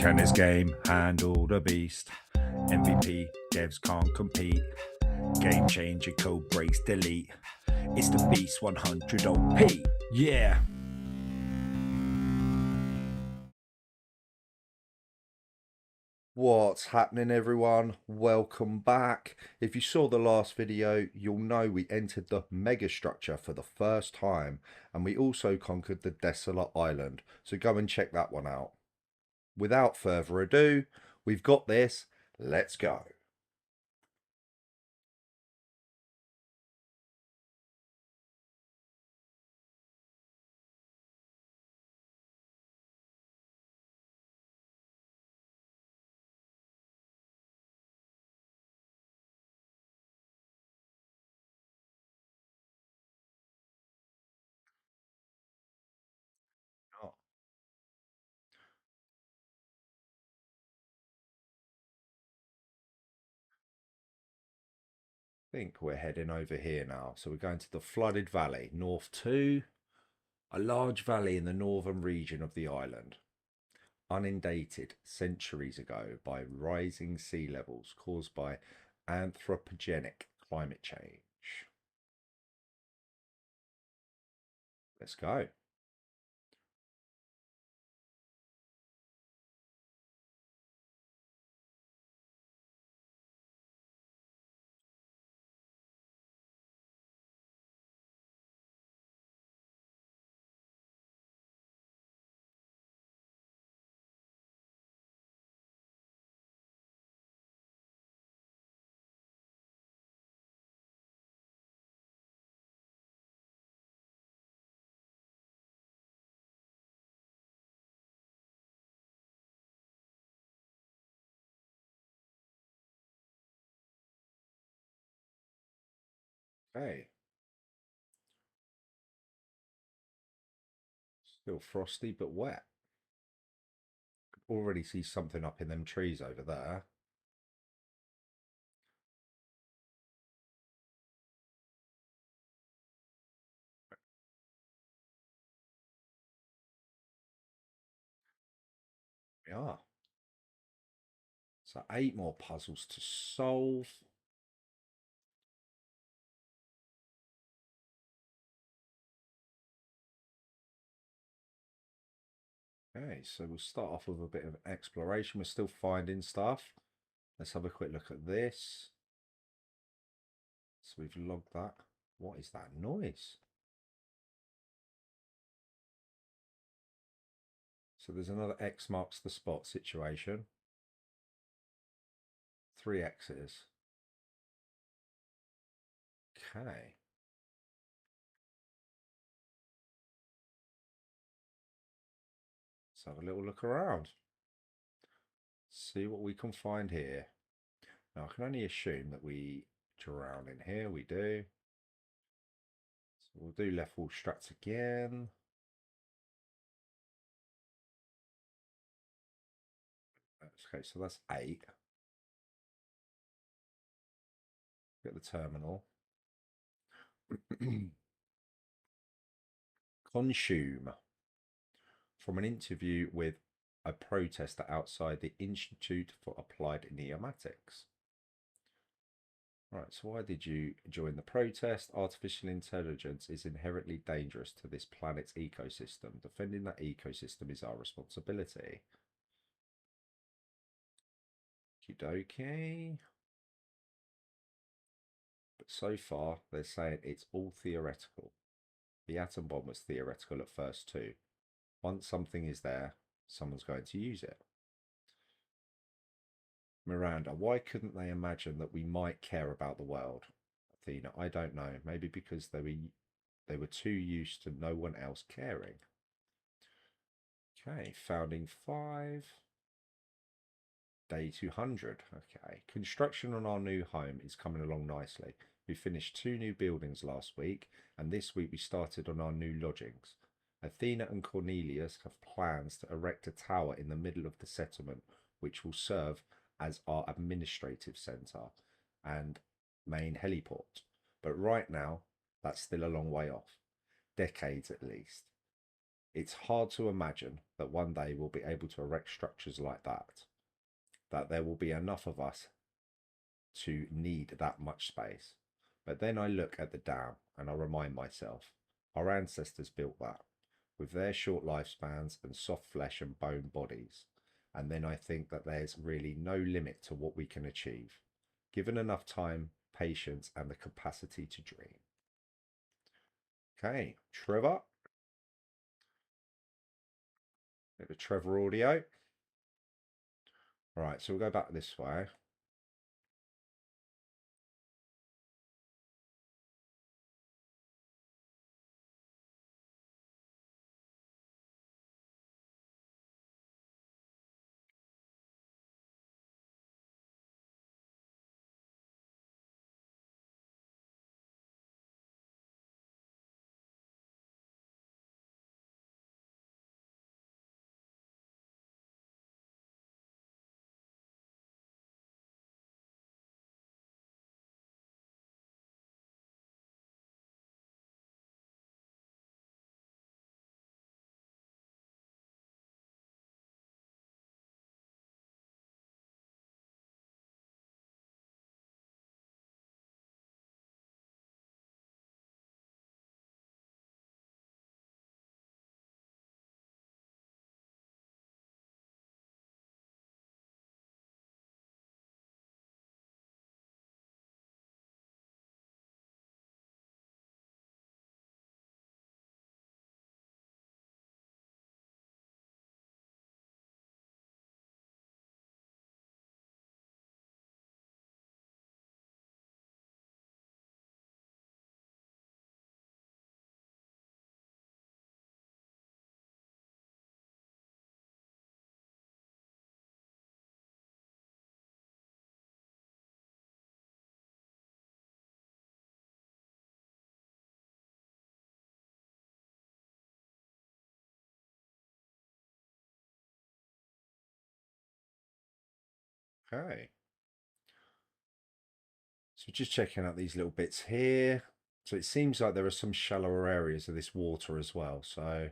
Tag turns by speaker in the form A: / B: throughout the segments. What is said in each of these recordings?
A: Can this game handle the beast? MVP, devs can't compete. Game changer, code breaks, delete. It's the Beast 100 OP. Yeah.
B: What's happening, everyone? Welcome back. If you saw the last video, you'll know we entered the megastructure for the first time, and we also conquered the desolate island, so go and check that one out. Without further ado, we've got this. Let's go. Oh, I think we're heading over here now. So we're going to the flooded valley, North 2, a large valley in the northern region of the island, inundated centuries ago by rising sea levels caused by anthropogenic climate change. Let's go. Okay. Still frosty but wet. Already see something up in them trees over there. We are. So 8 more puzzles to solve. Okay, so we'll start off with a bit of exploration. We're still finding stuff. Let's have a quick look at this. So we've logged that. What is that noise? So there's another X marks the spot situation. 3 X's. Okay. Let's have a little look around. See what we can find here. Now I can only assume that we drown in here. We do. So we'll do left wall struts again. Okay, so that's 8. Get the terminal. Consume. From an interview with a protester outside the Institute for Applied Neomatics. Right, so why did you join the protest? Artificial intelligence is inherently dangerous to this planet's ecosystem. Defending that ecosystem is our responsibility. Okie But so far, they're saying it's all theoretical. The atom bomb was theoretical at first too. Once something is there, someone's going to use it. Miranda, why couldn't they imagine that we might care about the world? Athena, I don't know. Maybe because they were too used to no one else caring. Okay, founding 5. Day 200. Okay, construction on our new home is coming along nicely. We finished 2 new buildings last week, and this week we started on our new lodgings. Athena and Cornelius have plans to erect a tower in the middle of the settlement, which will serve as our administrative centre and main heliport. But right now, that's still a long way off. Decades at least. It's hard to imagine that one day we'll be able to erect structures like that there will be enough of us to need that much space. But then I look at the dam and I remind myself, our ancestors built that with their short lifespans and soft flesh and bone bodies. And then I think that there's really no limit to what we can achieve, given enough time, patience, and the capacity to dream. Okay, Trevor. Bit of Trevor audio. All right, so we'll go back this way. Okay. So just checking out these little bits here. So it seems like there are some shallower areas of this water as well. So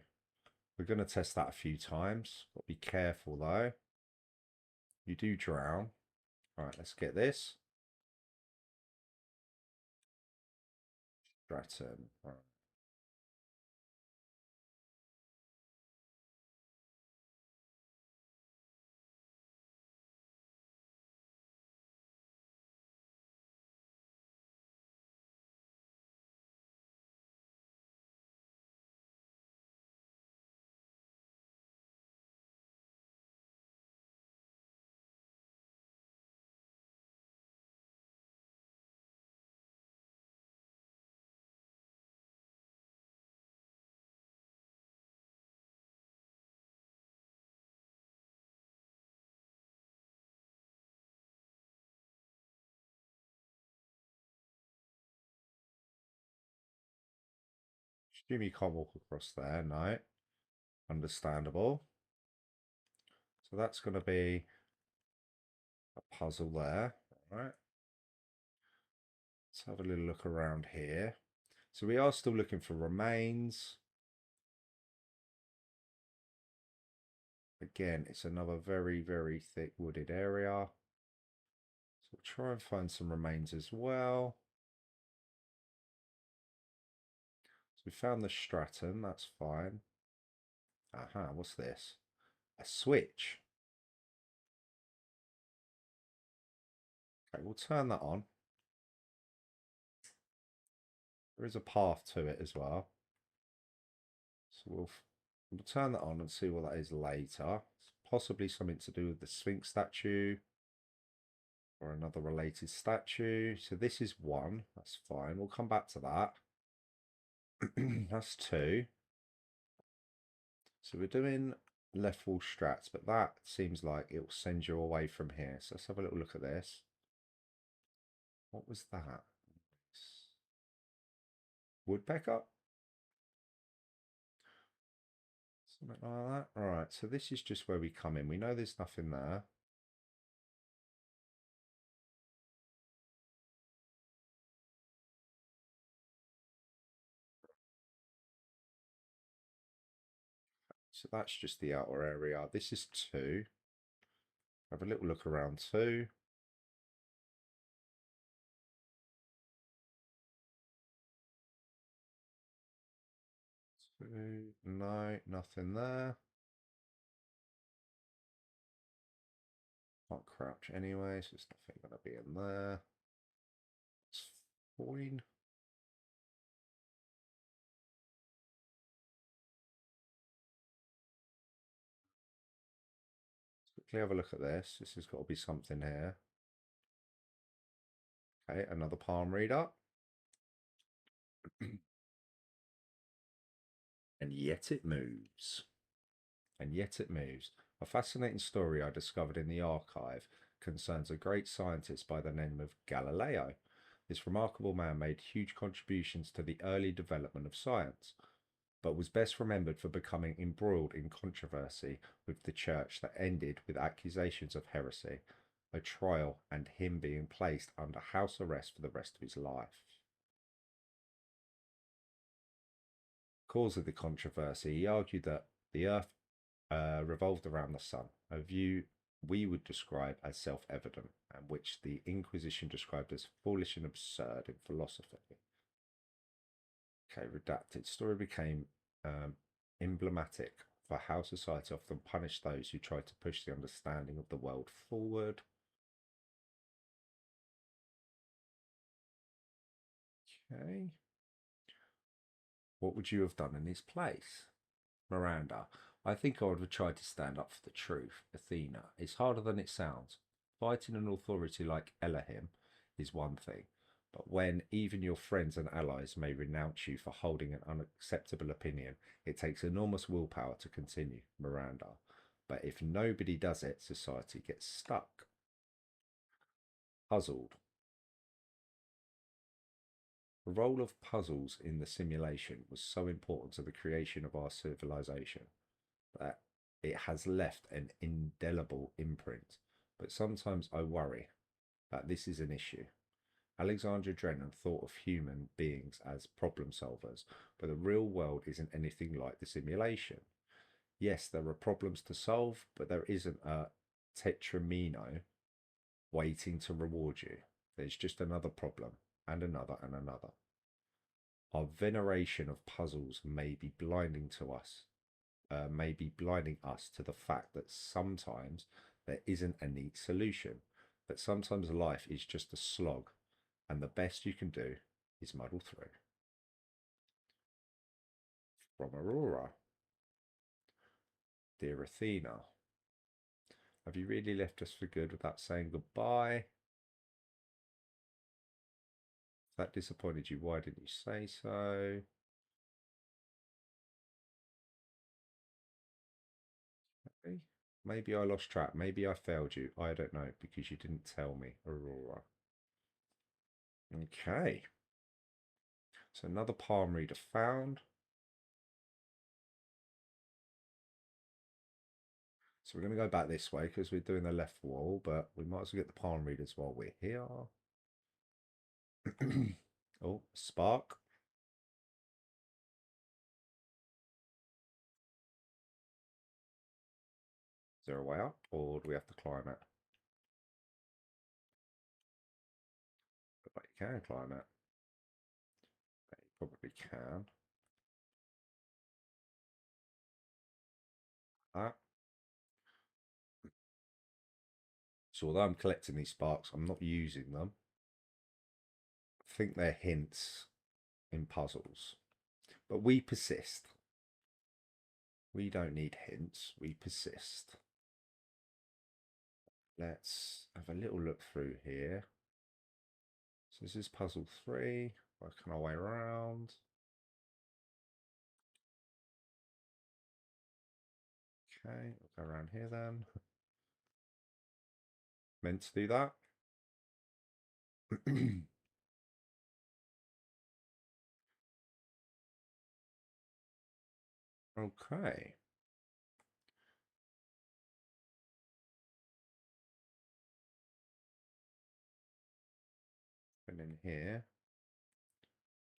B: we're going to test that a few times. Got to be careful though. You do drown. All right, let's get this. Stratton. All right. Assume you can't walk across there. No. Understandable. So that's going to be a puzzle there. All right. Let's have a little look around here. So we are still looking for remains. Again, it's another very, very thick wooded area. So we'll try and find some remains as well. So we found the Stratton, that's fine. Aha, what's this? A switch. Okay, we'll turn that on. There is a path to it as well. So we'll turn that on and see what that is later. It's possibly something to do with the Sphinx statue or another related statue. So this is one, that's fine. We'll come back to that. That's two. So we're doing left wall strats, but that seems like it will send you away from here. So let's have a little look at this. What was that? Woodpecker? Something like that. All right, so this is just where we come in. We know there's nothing there. So that's just the outer area. This is 2. Have a little look around 2. No, nothing there. Can't crouch anyway, so there's nothing going to be in there. It's fine. Quickly have a look at this. This has got to be something here. Okay, another palm reader. And yet it moves. And yet it moves. A fascinating story I discovered in the archive concerns a great scientist by the name of Galileo. This remarkable man made huge contributions to the early development of science, but was best remembered for becoming embroiled in controversy with the church that ended with accusations of heresy, a trial, and him being placed under house arrest for the rest of his life. Cause of the controversy, he argued that the earth revolved around the sun, a view we would describe as self-evident, and which the Inquisition described as foolish and absurd in philosophy. Okay, redacted. Story became emblematic for how society often punished those who tried to push the understanding of the world forward. Okay. What would you have done in his place? Miranda. I think I would have tried to stand up for the truth. Athena. It's harder than it sounds. Fighting an authority like Elohim is one thing, but when even your friends and allies may renounce you for holding an unacceptable opinion, it takes enormous willpower to continue. Miranda. But if nobody does it, society gets stuck. Puzzled. The role of puzzles in the simulation was so important to the creation of our civilization that it has left an indelible imprint. But sometimes I worry that this is an issue. Alexandra Drennan thought of human beings as problem solvers, but the real world isn't anything like the simulation. Yes, there are problems to solve, but there isn't a tetramino waiting to reward you. There's just another problem, and another, and another. Our veneration of puzzles may be blinding to us, may be blinding us to the fact that sometimes there isn't a neat solution, that sometimes life is just a slog, and the best you can do is muddle through. From Aurora. Dear Athena, have you really left us for good without saying goodbye? If that disappointed you, why didn't you say so? Okay. Maybe I lost track. Maybe I failed you. I don't know, because you didn't tell me, Aurora. Okay. So another palm reader found. So we're going to go back this way because we're doing the left wall, but we might as well get the palm readers while we're here. Oh, spark. Is there a way up, or do we have to climb it? But you can climb it. You probably can. That. So although I'm collecting these sparks, I'm not using them. I think they're hints in puzzles. But we persist. We don't need hints. We persist. Let's have a little look through here. So this is puzzle 3. Working our way around. Okay, we'll go around here then. Meant to do that. Okay. And in here,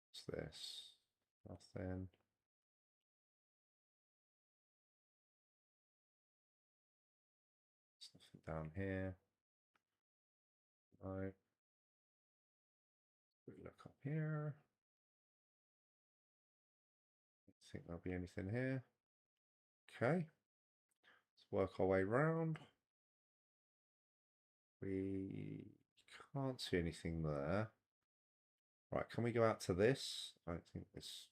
B: what's this? Nothing. down here. No. Look up here. Don't think there'll be anything here. Okay. Let's work our way round. We can't see anything there. Right, can we go out to this? I don't think it's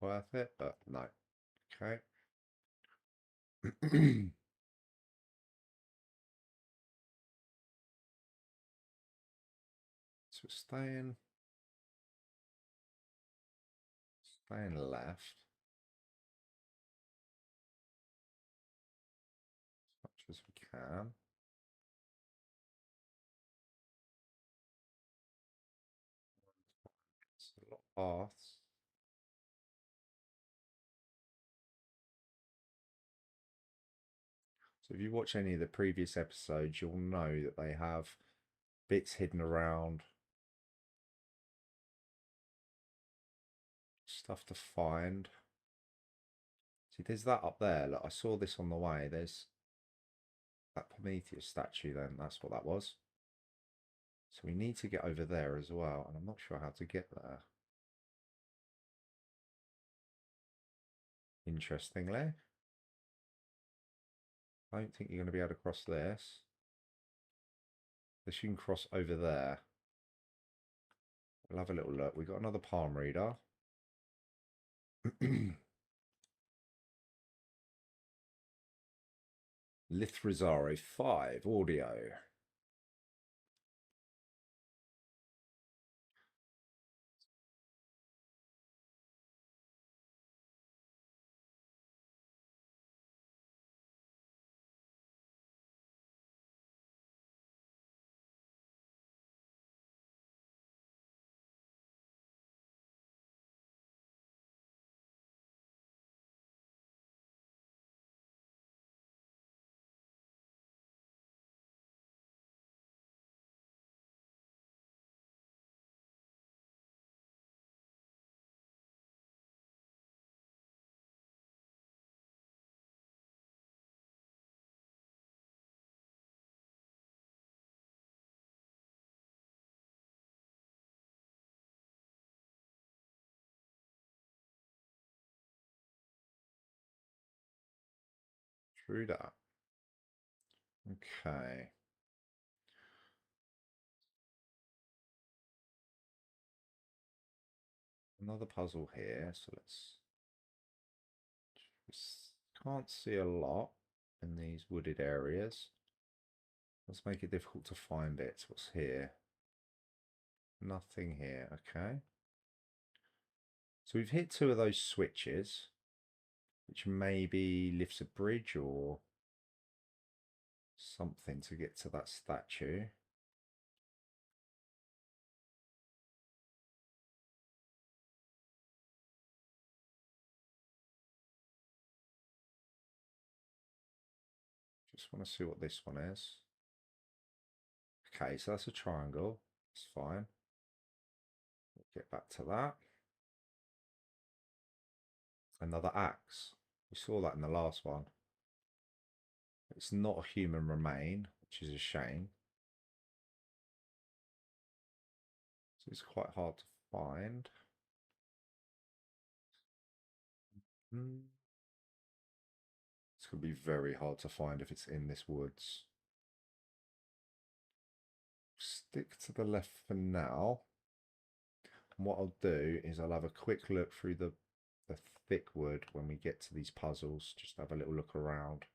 B: worth it, but no. Okay. So we're staying left as much as we can. It's a lot of paths. So if you watch any of the previous episodes, you'll know that they have bits hidden around, stuff to find. See, there's that up there. Look, I saw this on the way. There's that Prometheus statue then. That's what that was. So we need to get over there as well. And I'm not sure how to get there. Interestingly. I don't think you're going to be able to cross this. This you can cross over there. We'll have a little look. We've got another palm reader. Lithrizaro 5 audio. True that. Okay. Another puzzle here. So can't see a lot in these wooded areas. Let's make it difficult to find bits. What's here? Nothing here. Okay. So we've hit 2 of those switches, which maybe lifts a bridge or something to get to that statue. Just want to see what this one is. Okay, so that's a triangle. It's fine. We'll get back to that. Another axe. We saw that in the last one. It's not a human remain, which is a shame. So it's quite hard to find. It's going to be very hard to find if it's in this woods. Stick to the left for now. And what I'll do is I'll have a quick look through the thick wood when we get to these puzzles. Just have a little look around.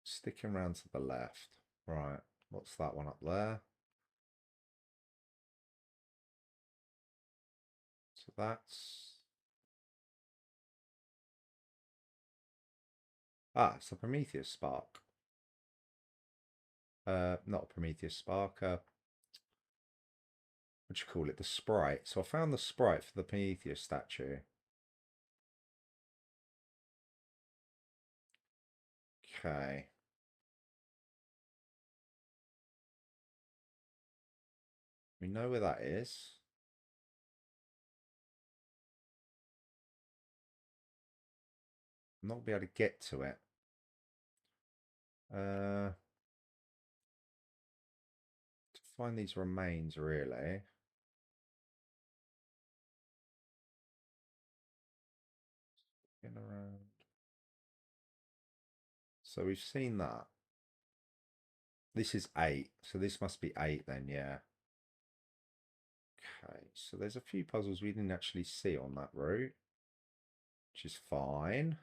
B: Sticking around to the left. Right, what's that one up there? So that's... Ah, it's a Prometheus spark. Not a Prometheus spark. What do you call it? The Sprite. So I found the Sprite for the Prometheus statue. Okay. We know where that is. I'm not going to be able to get to it. To find these remains, really. Get around. So we've seen that. This is 8, so this must be 8 then, yeah. Okay, so there's a few puzzles we didn't actually see on that route, which is fine.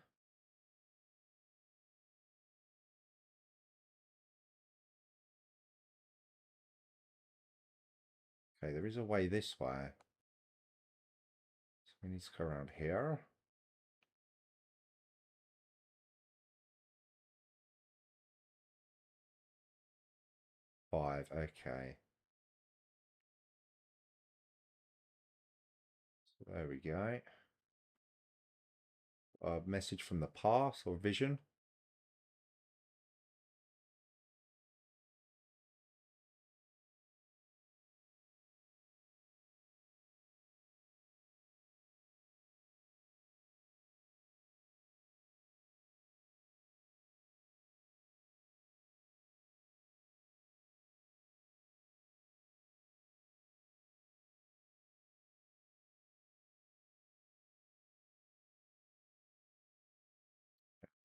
B: Okay, there is a way this way. So we need to go around here. Five, okay. So there we go. A message from the past or vision.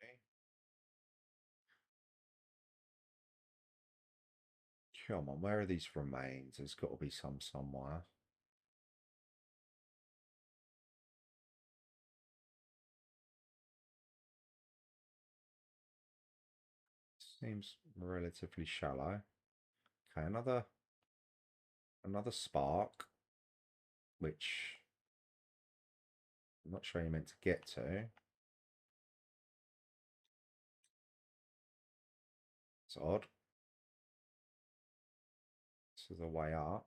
B: Okay. Come on, where are these remains? There's got to be some somewhere. Seems relatively shallow. Okay, another spark, which I'm not sure you meant to get to. It's odd. This is a way up.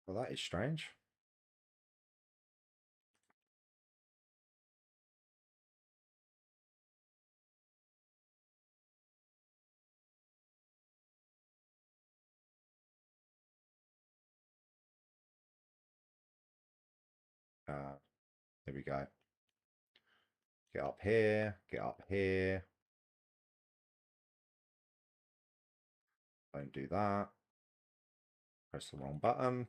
B: Well, that is strange. There we go. Get up here, get up here. Don't do that. Press the wrong button.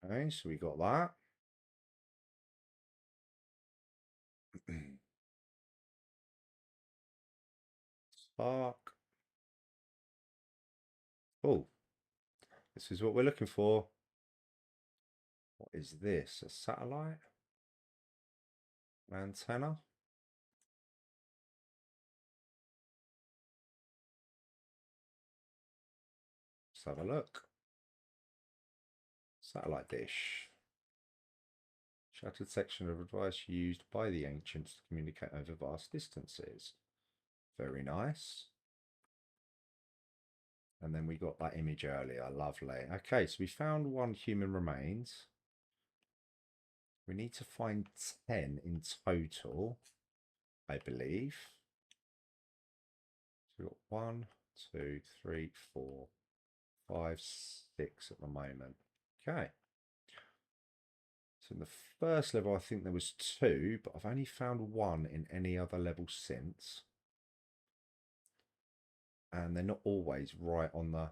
B: Okay, so we got that. Spark. Oh, this is what we're looking for. What is this? A satellite? An antenna? Let's have a look. Satellite dish. Shattered section of device used by the ancients to communicate over vast distances. Very nice. And then we got that image earlier. Lovely. Okay, so we found 1 human remains. We need to find 10 in total, I believe. So we've got 1, 2, 3, 4, 5, 6 at the moment. Okay. So in the first level, I think there was 2, but I've only found 1 in any other level since. And they're not always right on the,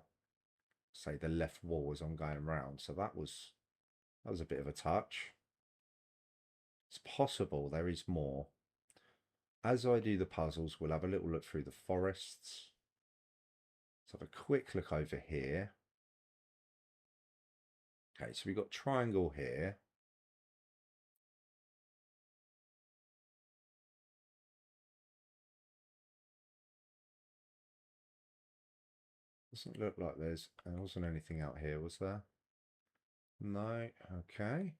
B: say, the left wall as I'm going round. So that was a bit of a touch. It's possible there is more. As I do the puzzles, we'll have a little look through the forests. Let's have a quick look over here. Okay, so we've got triangle here. Doesn't look like there wasn't anything out here, was there? No, okay.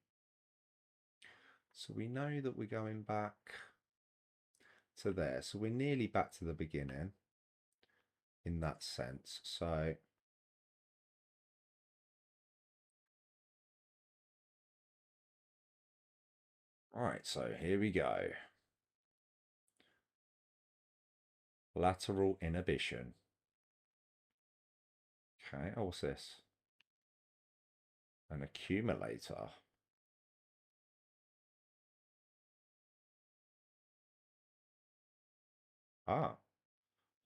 B: So we know that we're going back to there. So we're nearly back to the beginning in that sense. So right, so here we go. Lateral inhibition. Okay, oh, what's this? An accumulator. Ah,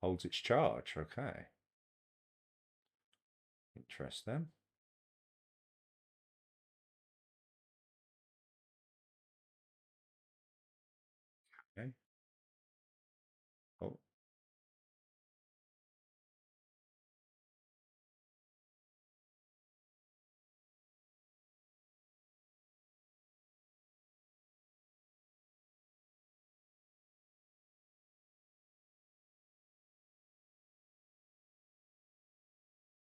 B: holds its charge. Okay. Interesting. Okay.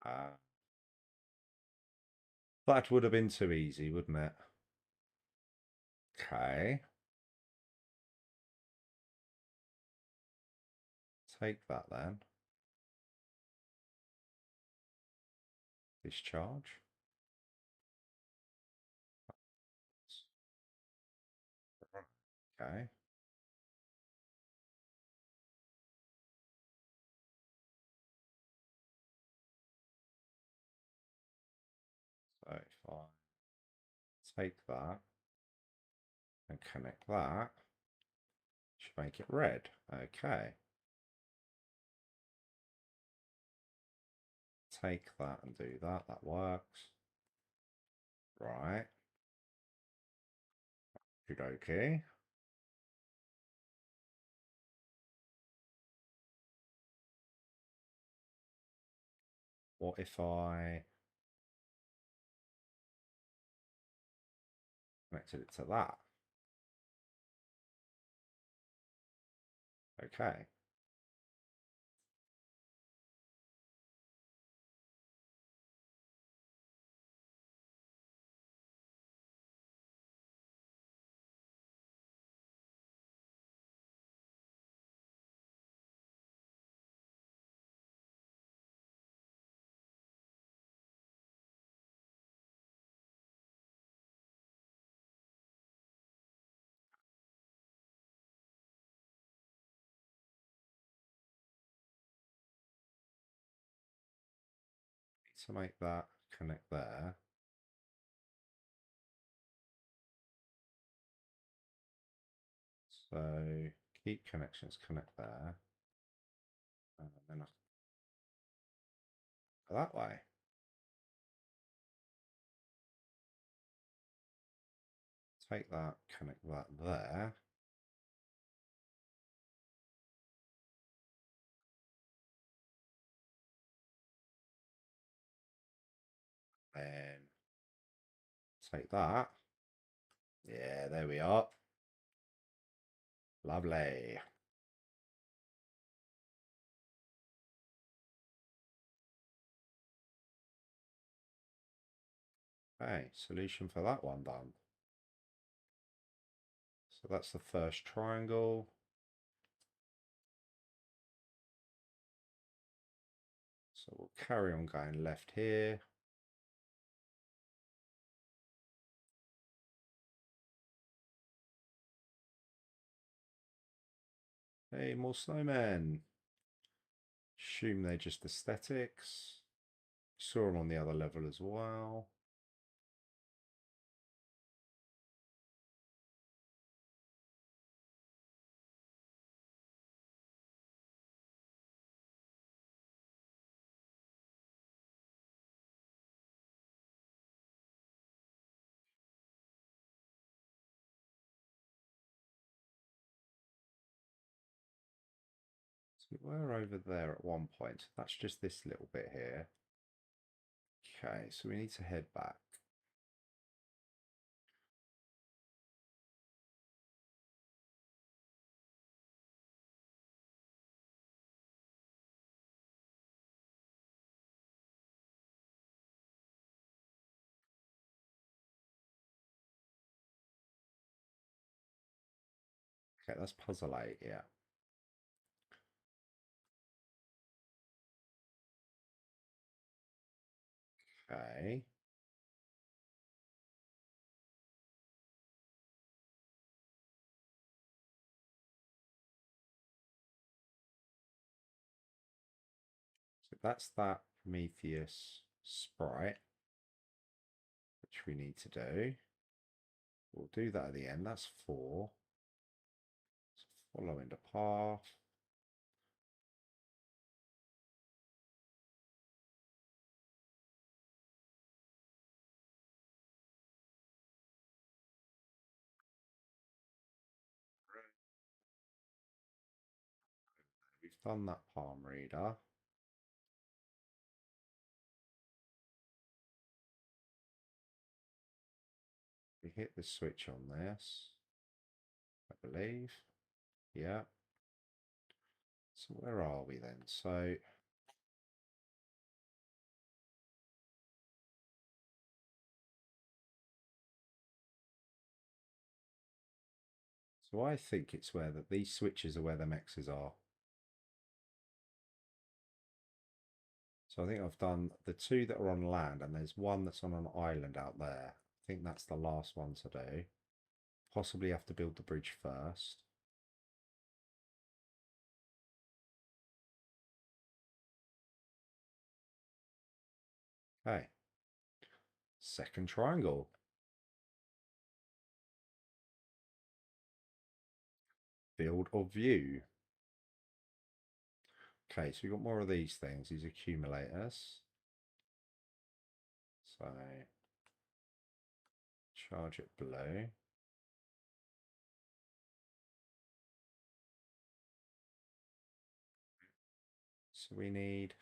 B: Oh, that would have been too easy, wouldn't it? Okay. Take that then. Discharge. Okay. So if I take that and connect that, should make it red. Okay. Take that and do that. That works. Right. Good. Okay. What if I connected it to that? Okay. To make that connect there. So keep connections connect there. And then I go that way. Take that, connect that there. Then take that. Yeah, there we are. Lovely. Okay, solution for that one done. So that's the first triangle. So we'll carry on going left here. Hey, more snowmen. Assume they're just aesthetics. Saw them on the other level as well. So we were over there at one point. That's just this little bit here. Okay, so we need to head back. Okay, that's puzzle 8, yeah. Okay. So that's that Prometheus sprite, which we need to do. We'll do that at the end. That's 4. So following the path. We've done that palm reader. We hit the switch on this, I believe. Yeah. So where are we then? So I think it's where these switches are where the mexes are. So I think I've done the 2 that are on land, and there's one that's on an island out there. I think that's the last one to do. Possibly have to build the bridge first. Okay. Second triangle. Field of view. Okay, so we've got more of these things, these accumulators. So charge it blue. So we need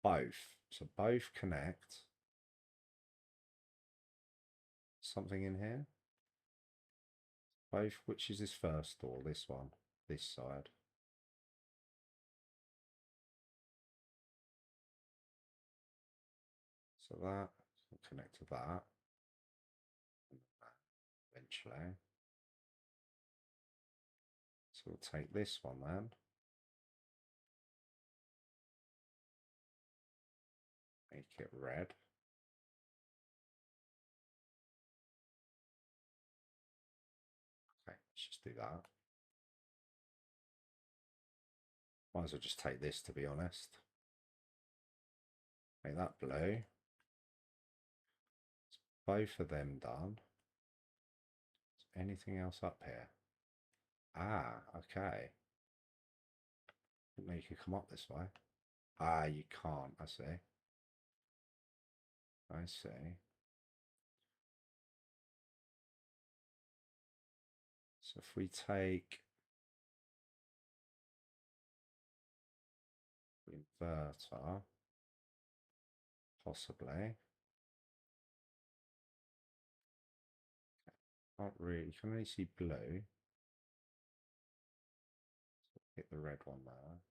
B: both. So both connect. Something in here. Both, which is this first door? This one, this side. So that will connect to that. And that eventually. So we'll take this one then. Make it red. Okay, let's just do that. Might as well just take this, to be honest. Make that blue. Both of them done. Is anything else up here? Ah, okay. Didn't know you could come up this way. Ah, you can't. I see. I see. So if we take the inverter, possibly. Not really. You can only see blue. So hit the red one there.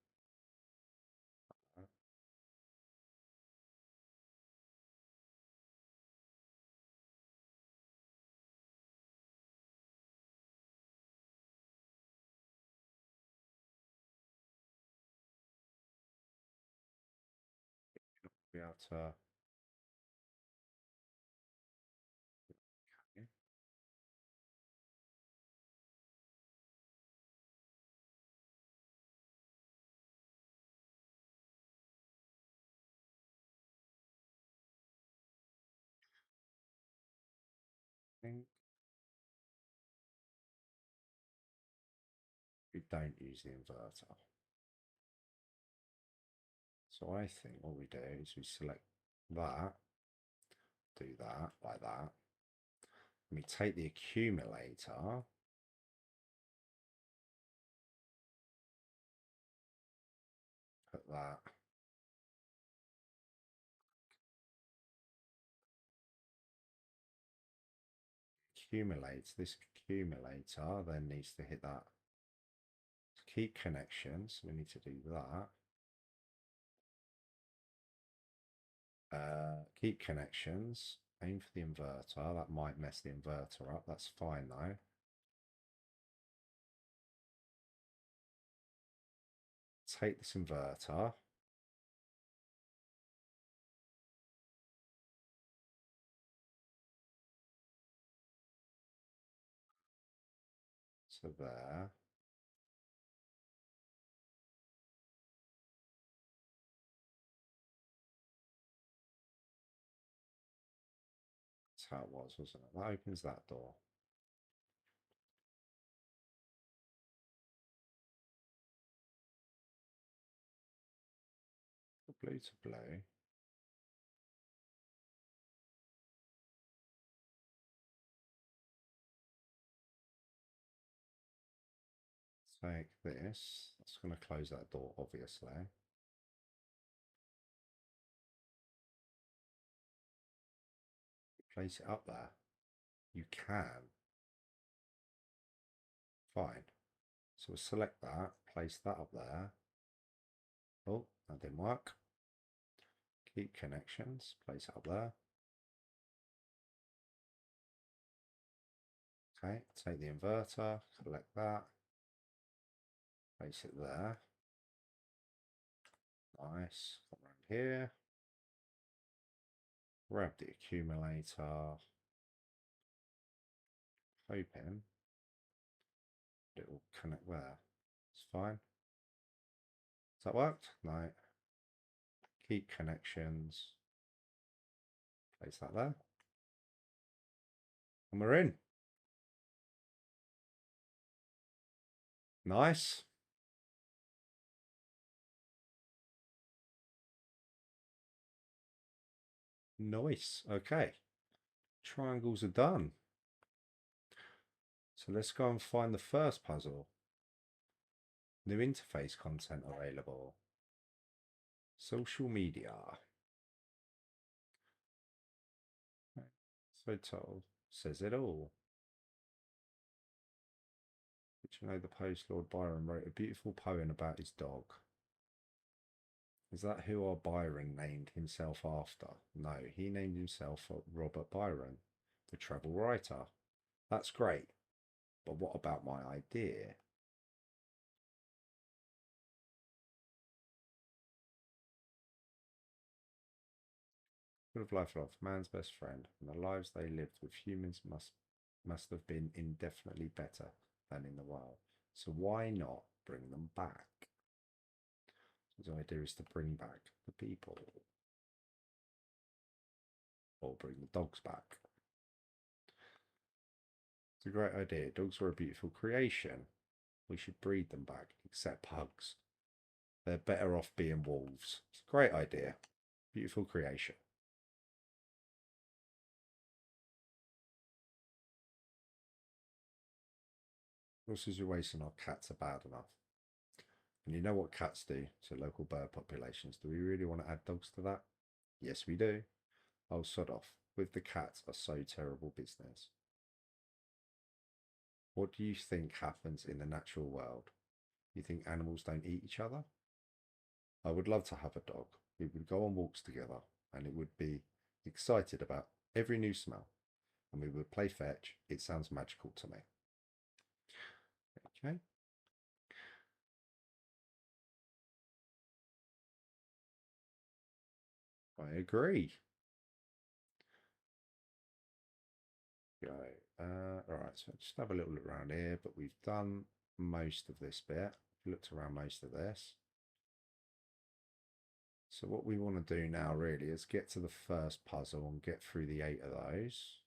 B: Be able to. Okay. Think we don't use the inverter. So I think what we do is we select that, do that like that. And we take the accumulator, put that. Accumulates. This accumulator then needs to hit that. Keep connections. We need to do that. Keep connections. Aim for the inverter. That might mess the inverter up. That's fine though. take this inverter. So there. That's how it was, wasn't it? That opens that door. Blue to blue. Take this. That's going to close that door, obviously. Place it up there. You can. Fine. So we'll select that, place that up there. Oh, that didn't work. Keep connections, place it up there. Okay, take the inverter, select that, place it there. Nice. Come around here. Grab the accumulator. Hoping it will connect there. It's fine. Has that worked? No. Keep connections. Place that there. And we're in. Nice. Nice. Okay. Triangles are done. So let's go and find the first puzzle. New interface content available. Social media. So told. Says it all. Did you know the post Lord Byron wrote a beautiful poem about his dog? Is that who our Byron named himself after? No, he named himself Robert Byron, the travel writer. That's great. But what about my idea? Good of life, love, man's best friend, and the lives they lived with humans must have been indefinitely better than in the wild. So why not bring them back? His idea is to bring back the people. Or bring the dogs back. It's a great idea. Dogs are a beautiful creation. We should breed them back, except pugs. They're better off being wolves. It's a great idea. Beautiful creation. Resources you're wasting our cats are bad enough. And you know what cats do to local bird populations. Do we really want to add dogs to that? Yes, we do. I'll sod off. With the cats are so terrible business. What do you think happens in the natural world? You think animals don't eat each other? I would love to have a dog. We would go on walks together and it would be excited about every new smell. And we would play fetch. It sounds magical to me. Okay. I agree. Go. All right, so just have a little look around here, but we've done most of this bit. We've looked around most of this. So what we want to do now really is get to the first puzzle and get through the 8 of those.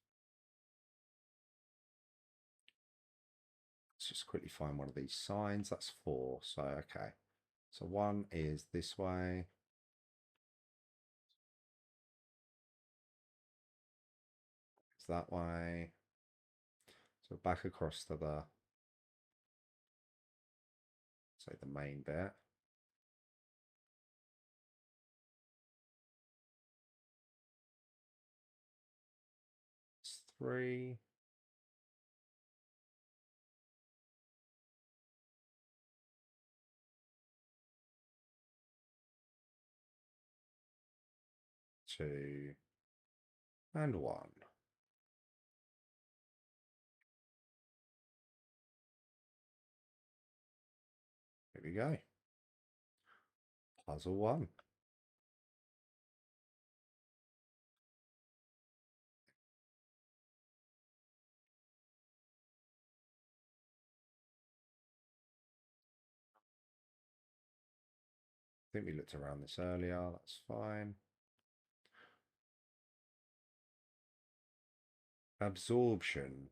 B: Let's just quickly find one of these signs. That's 4. So, okay. So 1 is this way. It's that way. So back across to the, say, the main bit. It's 3. 2 and 1. Here we go. Puzzle 1. I think we looked around this earlier, that's fine. Absorption.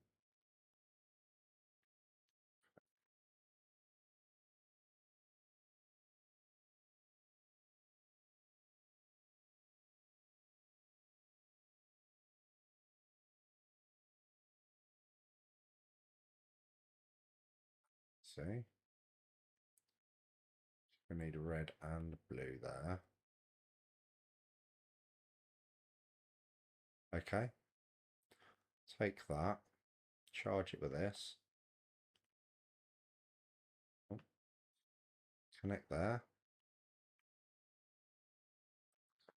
B: See? We need a red and blue there. Okay. Take that, charge it with this. Oh, connect there.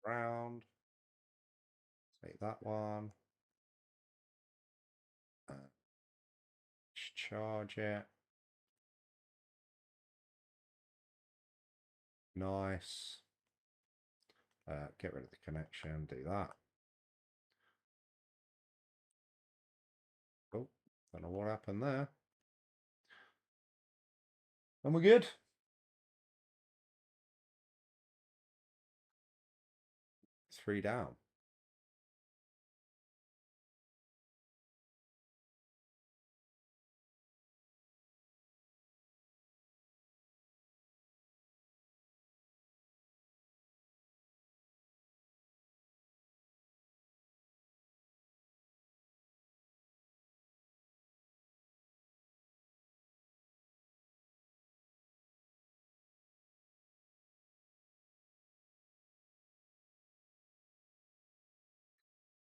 B: Round. Take that one. Charge it. Nice. Get rid of the connection, do that. Oh, don't know what happened there. And we're good. Three down.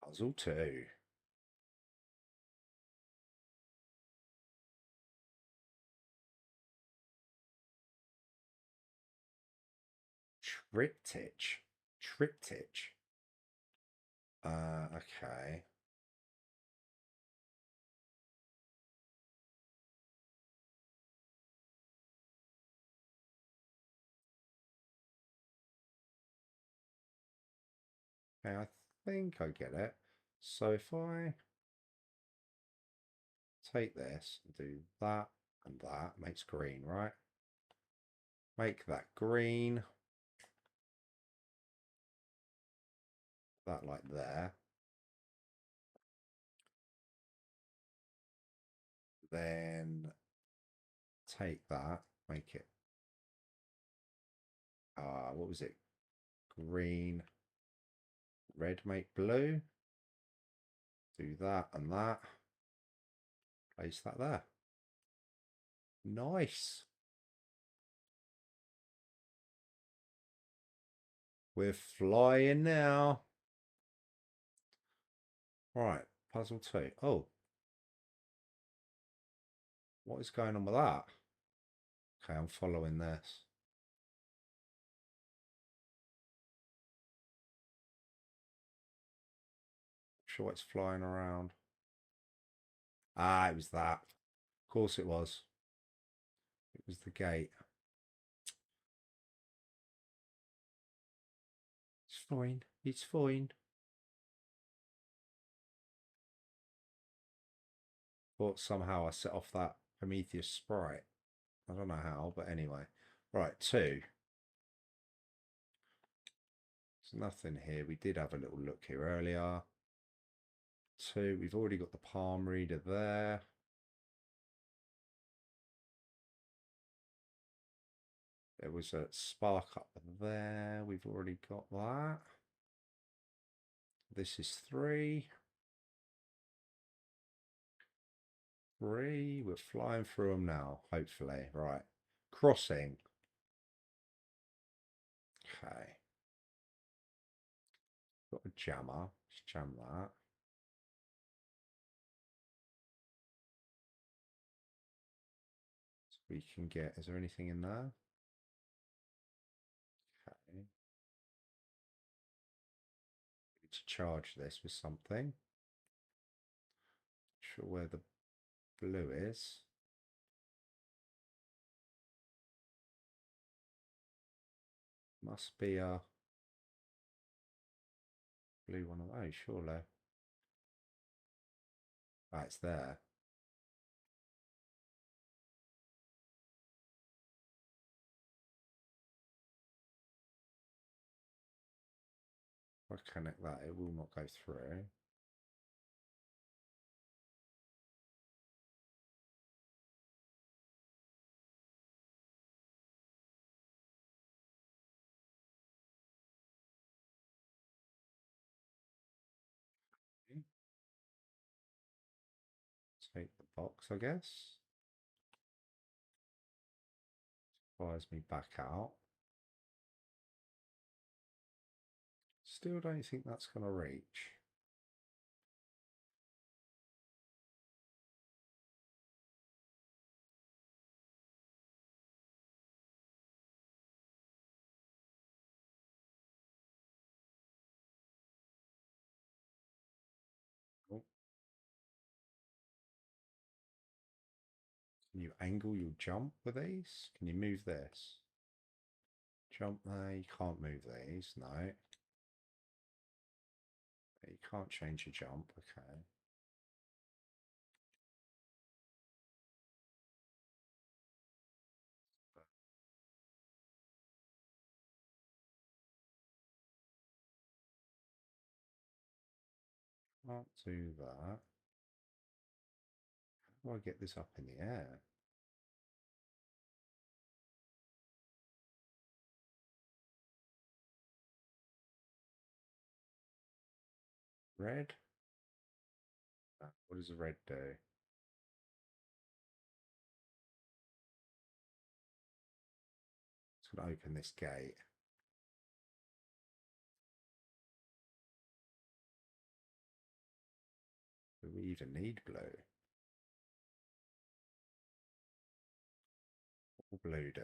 B: Puzzle 2. Triptych. Triptych. Okay. Okay, I think I get it. So if I take this and do that and that, makes green, right? Make that green. That like there. Then take that, make it, what was it? Green, red, make blue. Do that and that. Place that there. Nice. We're flying now. Right, puzzle 2. Oh. What is going on with that? Okay, I'm following this. Sure it's flying around. Ah, it was that. Of course it was. It was the gate. It's fine. It's fine. Thought somehow I set off that Prometheus sprite. I don't know how, but anyway. Right, 2. There's nothing here. We did have a little look here earlier. 2. We've already got the palm reader there. There was a spark up there. We've already got that. This is 3. 3. We're flying through them now, hopefully. Right. Crossing. Okay. Got a jammer. Let's jam that. So we can get, is there anything in there? Okay. Need to charge this with something. Not sure where the blue is. Must be a blue one of those, surely. Ah, it's there. If I connect that, it will not go through. Take the box, I guess. Fires me back out. Still don't think that's going to reach. Oh. Can you angle your jump with these? Can you move this? Jump there, you can't move these, no. You can't change your jump, okay. Can't do that. How do I get this up in the air? Red? What does the red do? It's going to open this gate. Do we even need blue? What will blue do?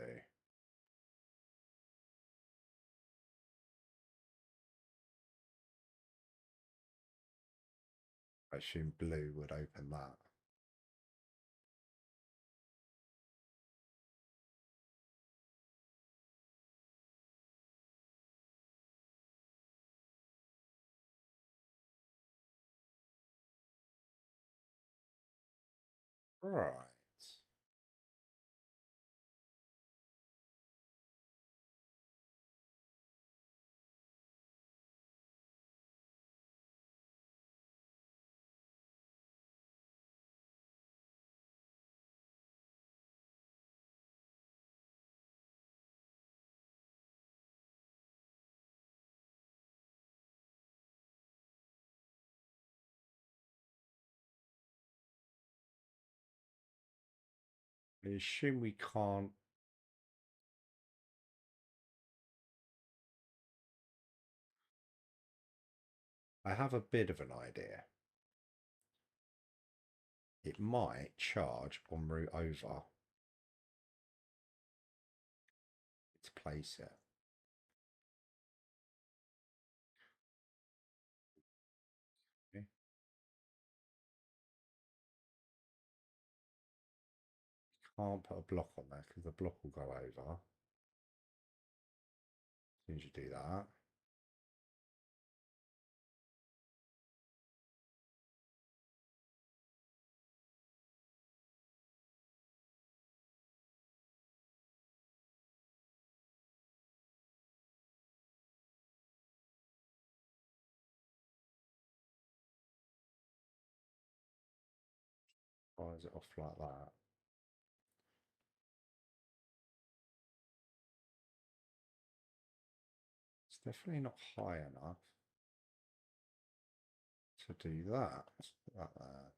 B: I assume blue would open that. Right. I assume we can't. I have a bit of an idea. It might charge en route over to place it. Okay. Can't put a block on there because the block will go over. As soon as you do that. Fires it off like that. It's definitely not high enough to do that. Let's put that there.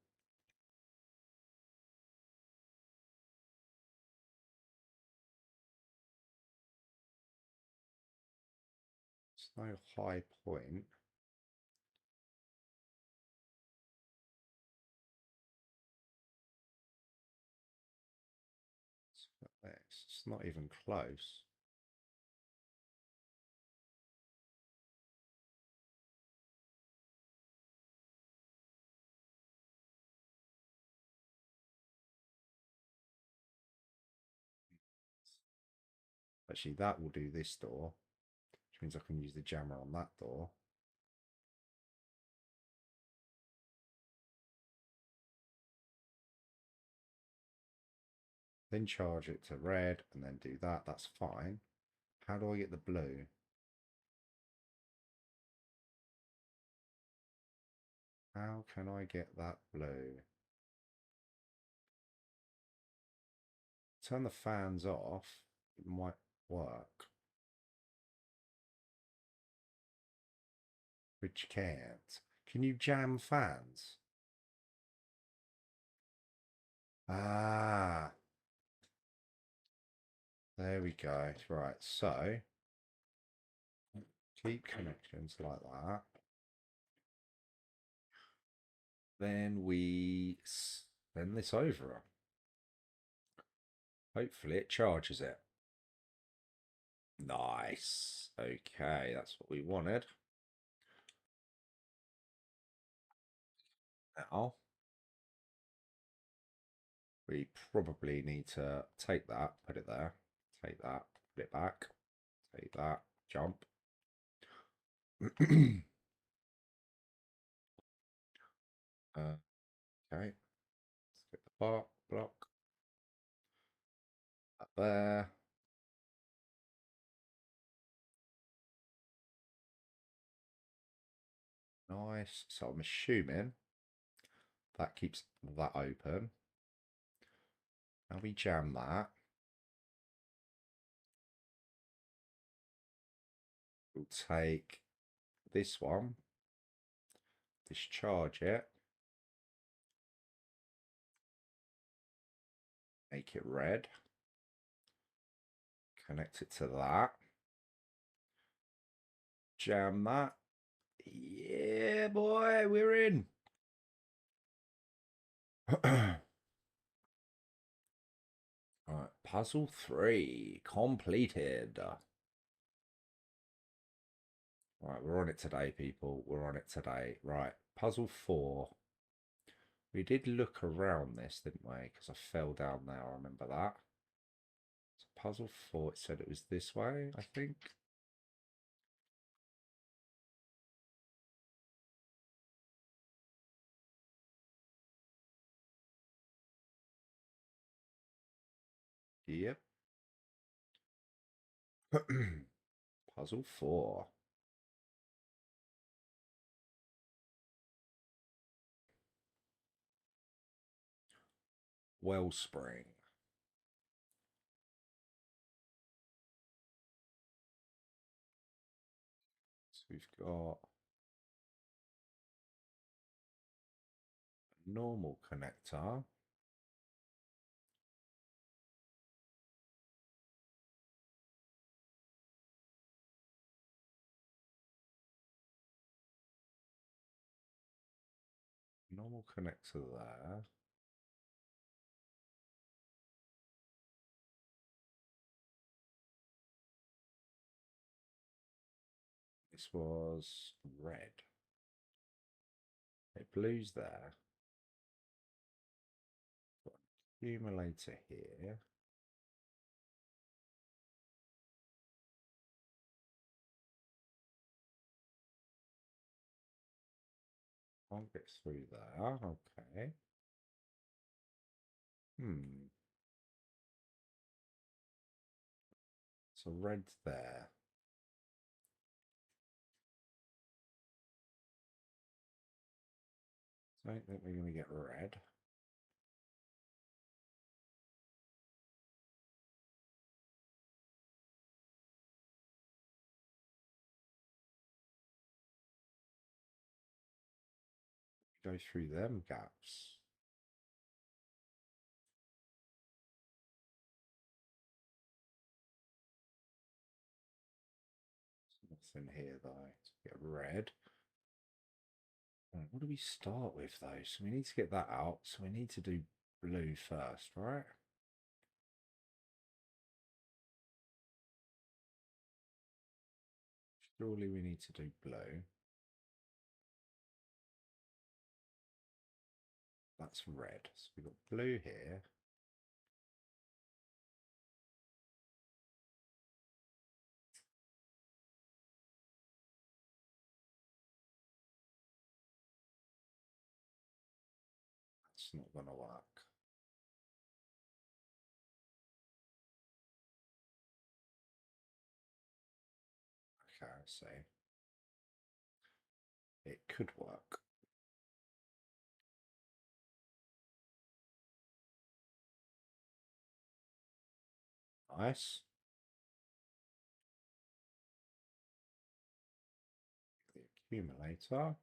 B: It's no high point. It's not even close. Actually, that will do this door. means I can use the jammer on that door. Then charge it to red and then do that. That's fine. How do I get the blue? How can I get that blue? Turn the fans off. It might work. Which can't. Can you jam fans? Ah. There we go. Right, so keep connections like that. Then we send this over. Hopefully it charges it. Nice. Okay, that's what we wanted. Now, we probably need to take that, put it there, take that, put it back, take that, jump. Okay, let's get the block up there. Nice. So I'm assuming that keeps that open. Now we jam that. We'll take this one, discharge it, make it red, connect it to that, jam that. Yeah, boy, we're in. Alright, puzzle 3 completed. Right, we're on it today, people. We're on it today. Right, puzzle 4. We did look around this, didn't we? Because I fell down there, I remember that. So puzzle 4, it said it was this way, I think. Yep. Puzzle 4. Wellspring. So we've got a normal connector. Normal connector there. This was red. Okay, blue's there. Got an accumulator here. Can't get through there. Okay. So red's there. So I don't think we're going to get red. Go through them gaps. Nothing here though to get red. Right, what do we start with though? So we need to get that out. So we need to do blue first, right? Surely we need to do blue. That's red. So we've got blue here. It's not going to work. Okay, I see. It could work. Nice. The accumulator.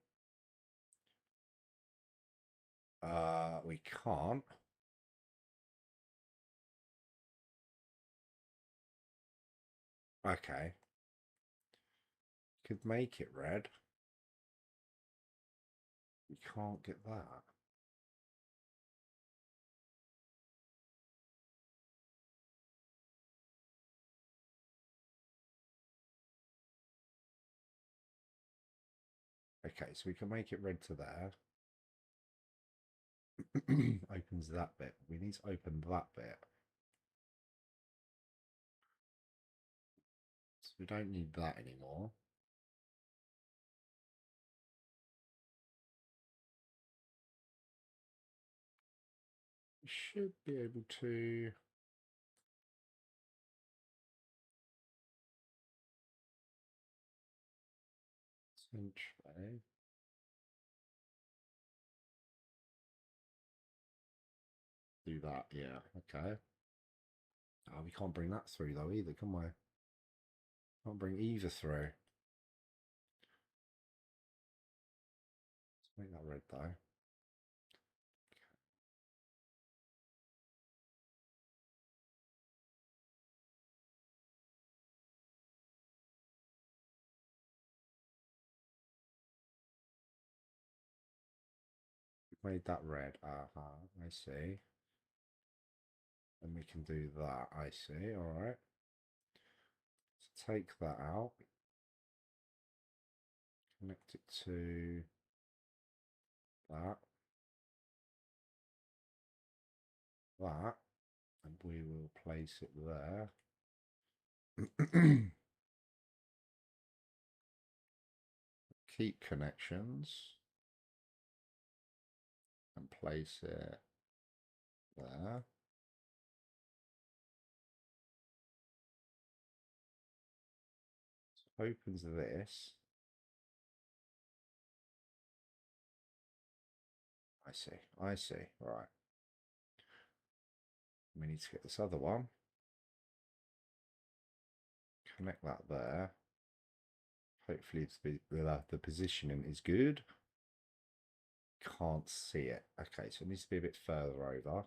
B: We can't. Okay. Could make it red. We can't get that. Okay, so we can make it red to there. Opens that bit. We need to open that bit. So we don't need that anymore. We should be able to... essentially... do that, yeah, okay. Oh, we can't bring that through though either, can we? Can't bring either through. Let's make that red though. Made that red. I see. And we can do that. I see. All right. So take that out. Connect it to that. That. And we will place it there. Keep connections. And place it there. So opens this. I see. I see. Right. We need to get this other one. Connect that there. Hopefully the positioning is good. Can't see it. Okay, so it needs to be a bit further over.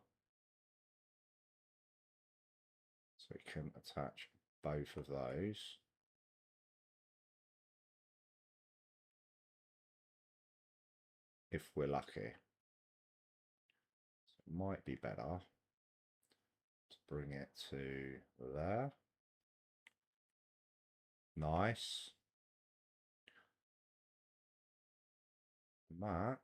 B: So we can attach both of those. If we're lucky. So it might be better to bring it to there. Nice. That.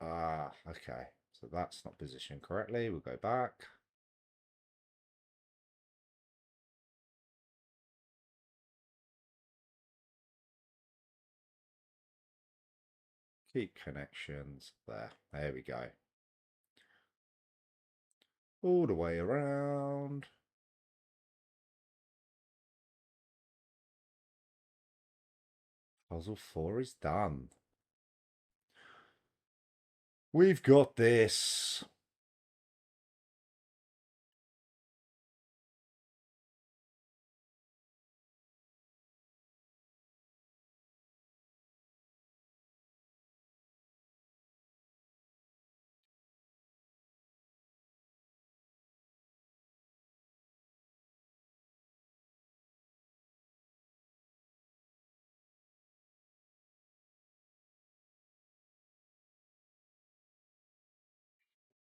B: Okay. So that's not positioned correctly. We'll go back. Keep connections there. There we go. All the way around. Puzzle 4 is done. We've got this.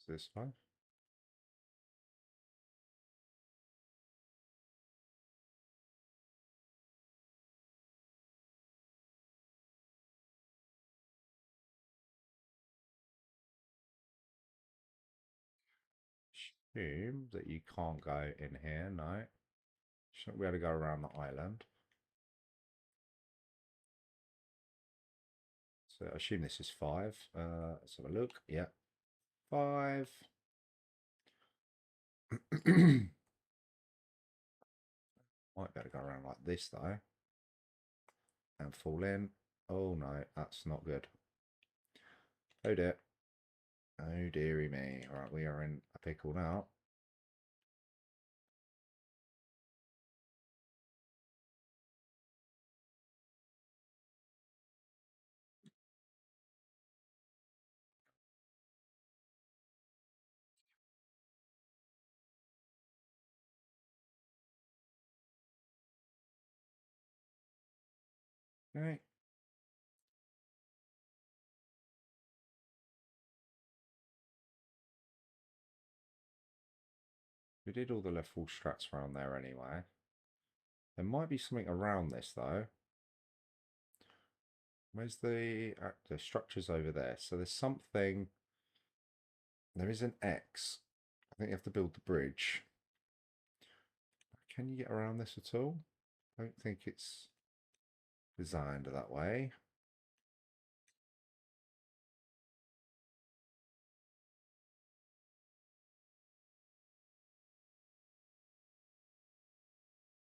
B: This one. Assume that you can't go in here, no. Shouldn't be able to go around the island. So I assume this is 5. Let's have a look. Yeah, 5. Might better go around like this though. And fall in. Oh no, that's not good. Oh dear. Oh dearie me. Alright, we are in a pickle now. Okay. We did all the level strats around there anyway. There might be something around this though. Where's the structures over there? So there's something. There is an X. I think you have to build the bridge. Can you get around this at all? I don't think it's designed that way.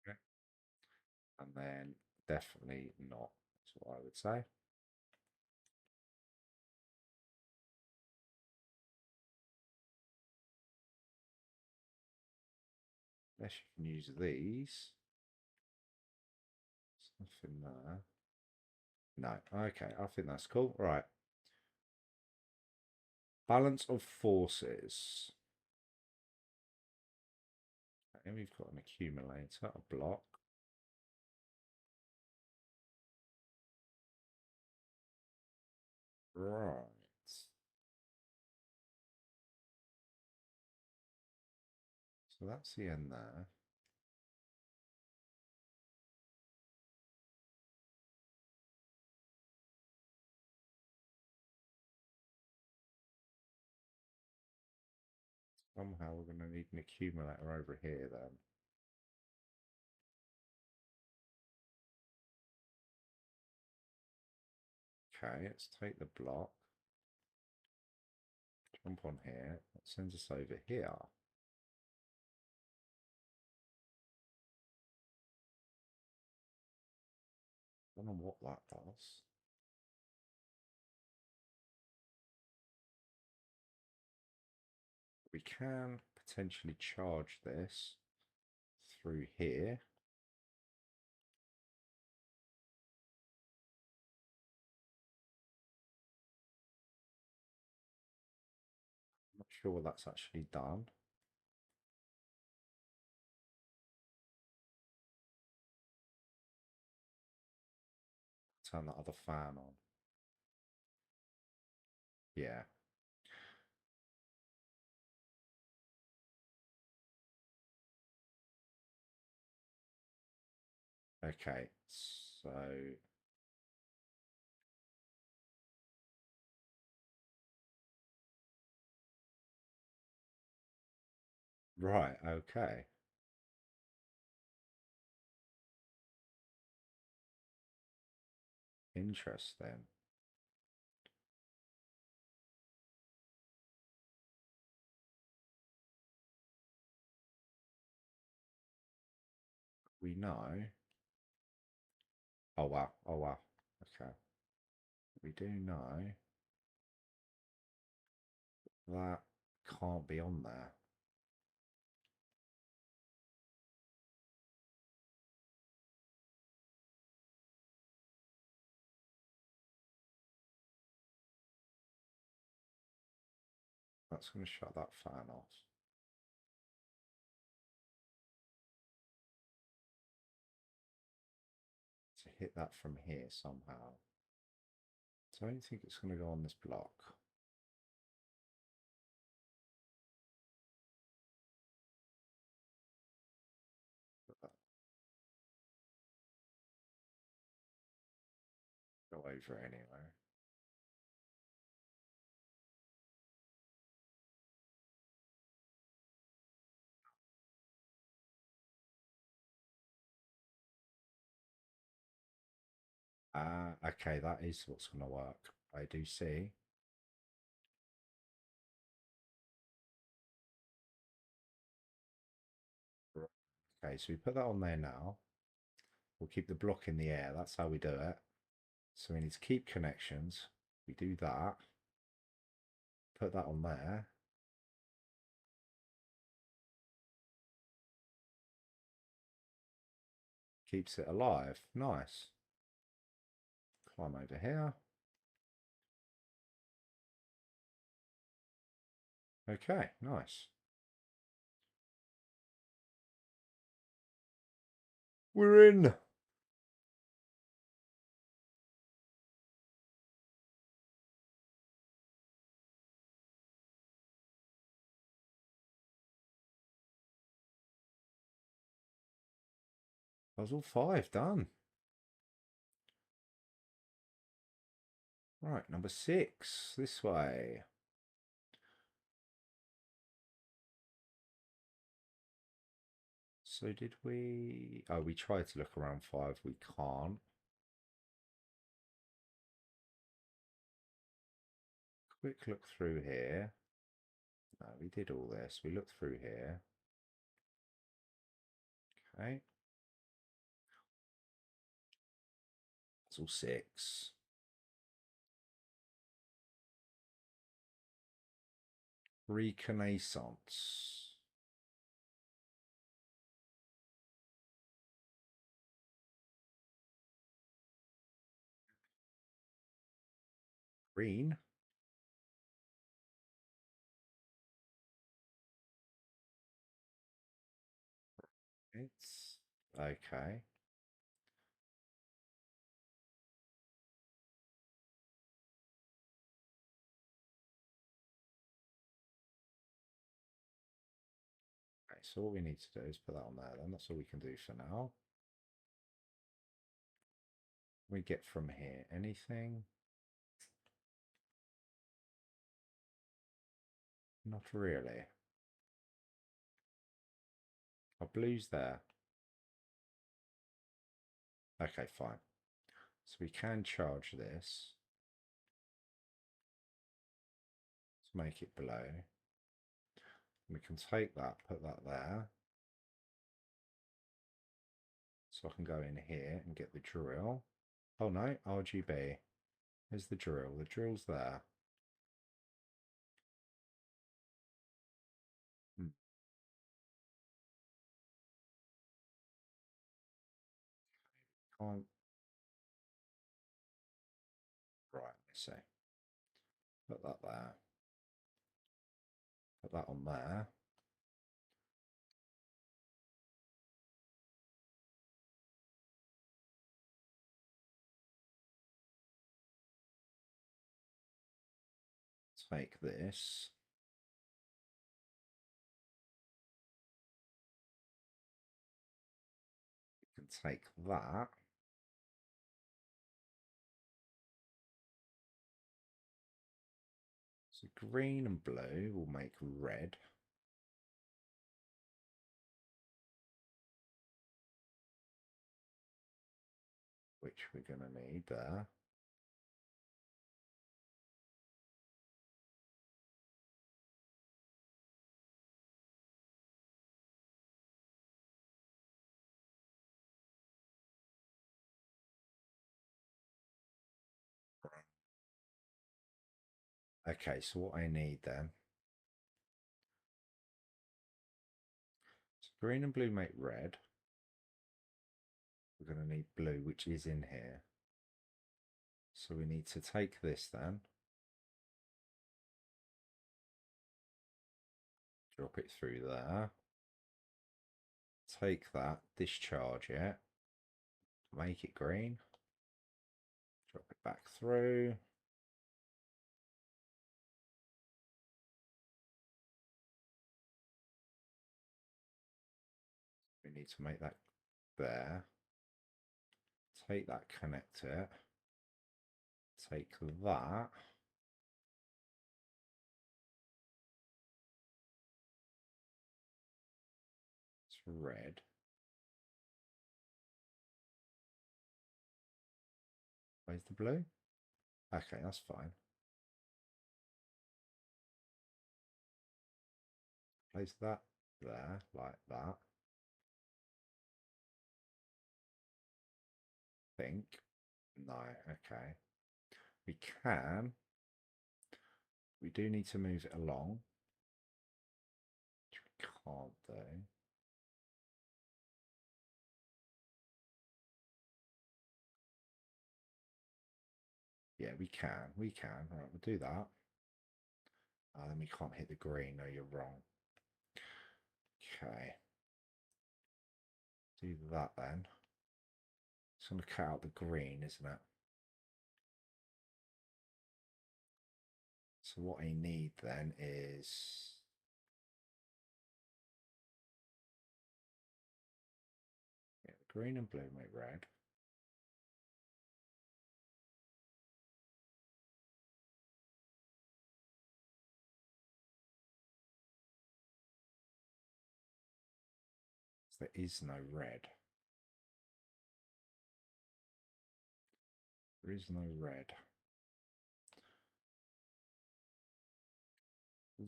B: Okay. And then definitely not. That's what I would say. Unless you can use these. Nothing there. No. Okay, I think that's cool. Right. Balance of forces. And we've got an accumulator, a block. Right. So that's the end there. Somehow we're going to need an accumulator over here then. Okay, let's take the block. Jump on here. That sends us over here. Don't know what that does. We can potentially charge this through here. I'm not sure what that's actually done. Turn that other fan on. Yeah. Okay, so right, okay. Interesting. We know. Oh wow, oh wow. Okay. We do know that can't be on there. That's going to shut that fan off. To hit that from here somehow. So I don't think it's going to go on this block. Go over it anyway. Ah, okay, that is what's going to work. I do see. Okay, so we put that on there now. We'll keep the block in the air. That's how we do it. So we need to keep connections. We do that. Put that on there. Keeps it alive. Nice. Climb over here. Okay, nice. We're in. Puzzle 5 done. Right, number 6. This way. So did we... Oh, we tried to look around 5. We can't. Quick look through here. No, we did all this. We looked through here. Okay. Puzzle 6. Reconnaissance. Green. It's okay. Okay, so what we need to do is put that on there then. That's all we can do for now. We get from here anything? Not really. Our blue's there. Okay, fine. So we can charge this to make it blue. We can take that, put that there. So I can go in here and get the drill. Oh no, RGB. There's the drill. The drill's there. Can't. Right, let's see. Put that there. Put that on there. Take this. You can take that. So green and blue will make red. Which we're going to need there. Okay, so what I need then. So green and blue make red. We're going to need blue, which is in here. So we need to take this then. Drop it through there. Take that, discharge it. Make it green. Drop it back through. We need to make that there. Take that, connect it. Take that. It's red. Where's the blue? Okay, that's fine. Place that there, like that. think. No, okay. We can. We do need to move it along. Which we can't do. Yeah, we can. We can. All right, we'll do that. Then we can't hit the green. No, you're wrong. Okay. Do that then. It's going to cut out the green, isn't it? So what I need then is... yeah, green and blue make red. So there is no red. There is no red.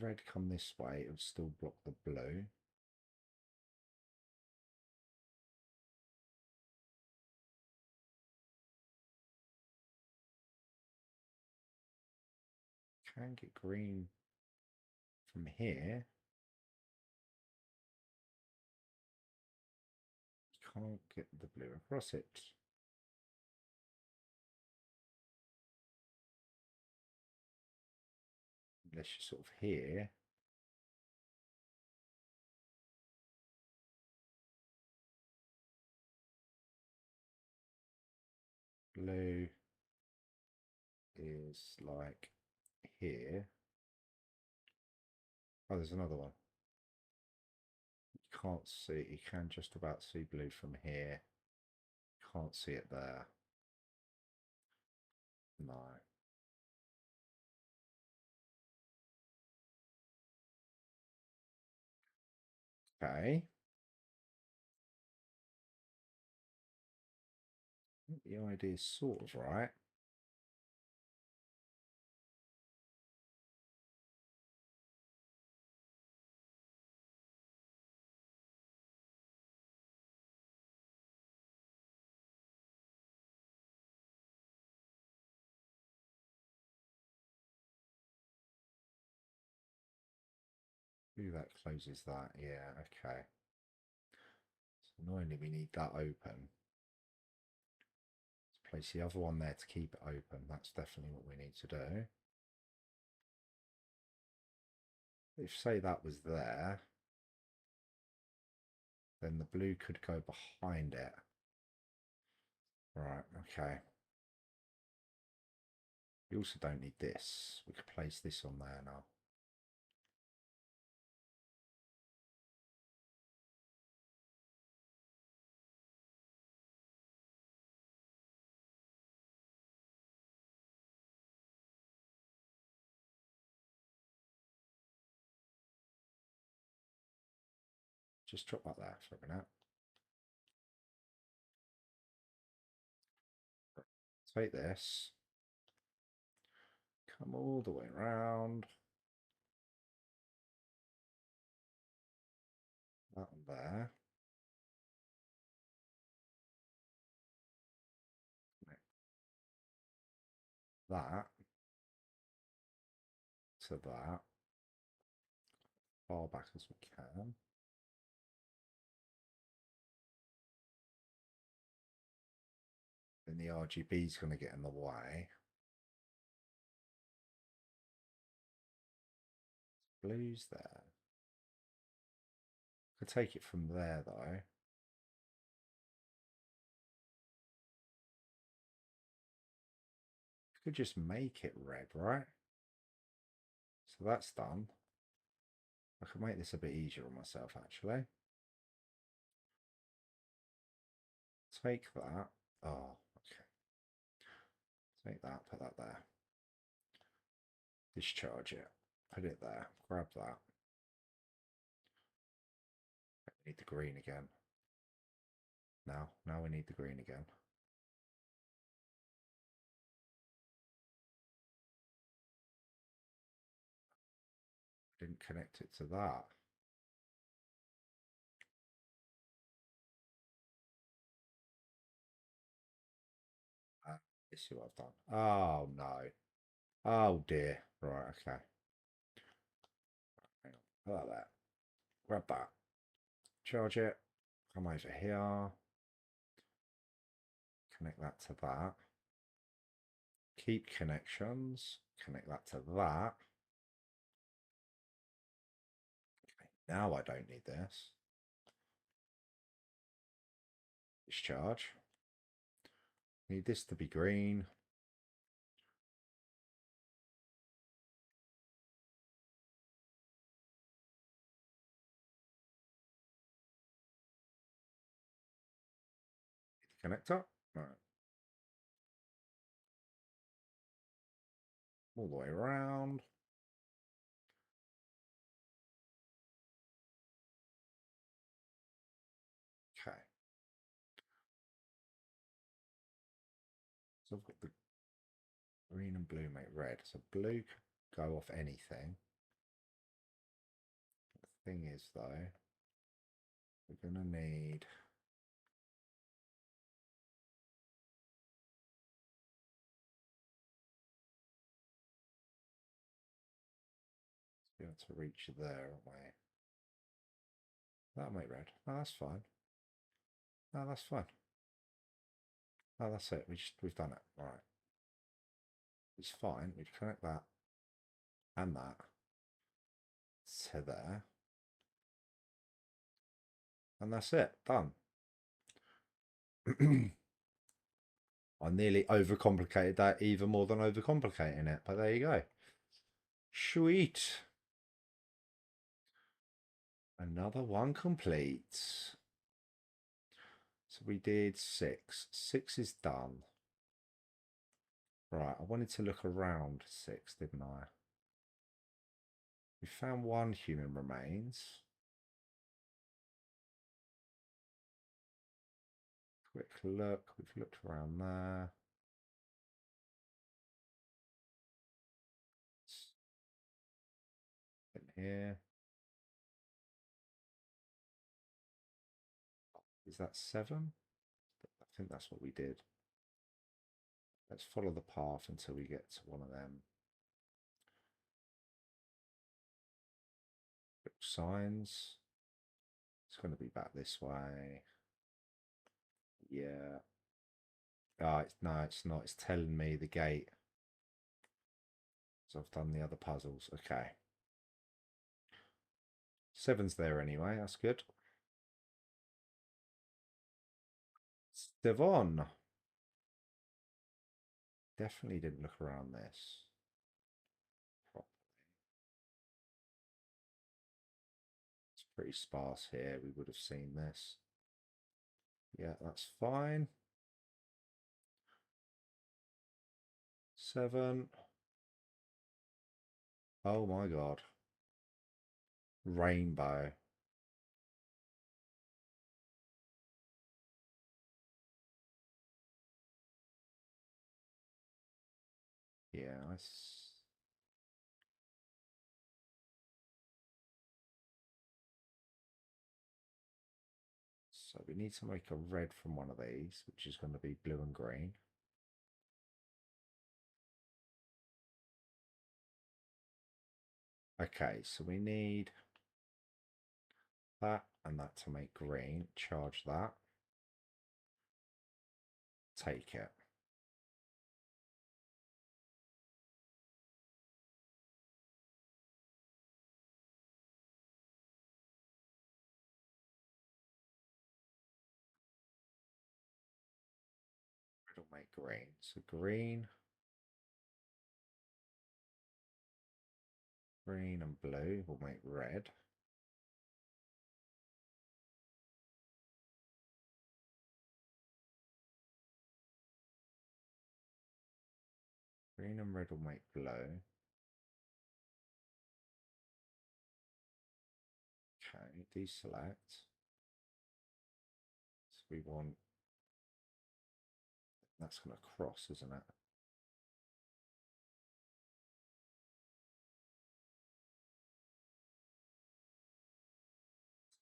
B: Red come this way, it would still block the blue. Can get green from here. Can't get the blue across it. Unless you're sort of here. Blue is like here. Oh, there's another one. You can't see, you can just about see blue from here. Can't see it there. No. Okay. The idea is sort of right. Ooh, that closes that. Yeah, okay. So annoyingly, we need that open. Let's place the other one there to keep it open. That's definitely what we need to do. If, say, that was there, then the blue could go behind it. Right, okay. We also don't need this. We could place this on there now. Just drop that there for a minute. Take this. Come all the way around. That one there. That to that. Far back as we can. Then the RGB is going to get in the way. Blue's there. Could take it from there though. Could just make it red, right? So that's done. I could make this a bit easier on myself actually. Take that. Oh, okay. Take that, put that there. Discharge it. Put it there. Grab that. We need the green again. Now we need the green again. Didn't connect it to that. Let's see what I've done. Oh no. Oh dear. Right, okay. Hang on. Like that. Grab that. Charge it. Come over here. Connect that to that. Keep connections. Connect that to that. Okay, now I don't need this. Discharge. Need this to be green. Connector. Right. All the way around. Okay. So I've got the green and blue make red. So blue can go off anything. The thing is though, we're going to need to be able to reach there, aren't we? That'll make red. No, that's fine. No, that's fine. No, that's it. We've done it. All right. It's fine. We connect that and that to there. And that's it. Done. I nearly overcomplicated that even more than overcomplicating it, but there you go. Sweet. Another one complete. So we did 6. 6 is done. Right, I wanted to look around 6, didn't I? We found 1 human remains. Quick look. We've looked around there. In here. Is that 7? I think that's what we did. Let's follow the path until we get to one of them. Signs. It's going to be back this way. Yeah. Oh, no, it's not. It's telling me the gate. So I've done the other puzzles. Okay. 7's there anyway. That's good. 7. Definitely didn't look around this properly. It's pretty sparse here. We would have seen this. Yeah, that's fine. 7. Oh my God. Rainbow. Yeah, so we need to make a red from one of these, which is going to be blue and green. Okay, so we need that and that to make green. Charge that. Take it. It'll make green. So green, green and blue will make red. Green and red will make blue. Okay, deselect. So we want, that's going to cross, isn't it?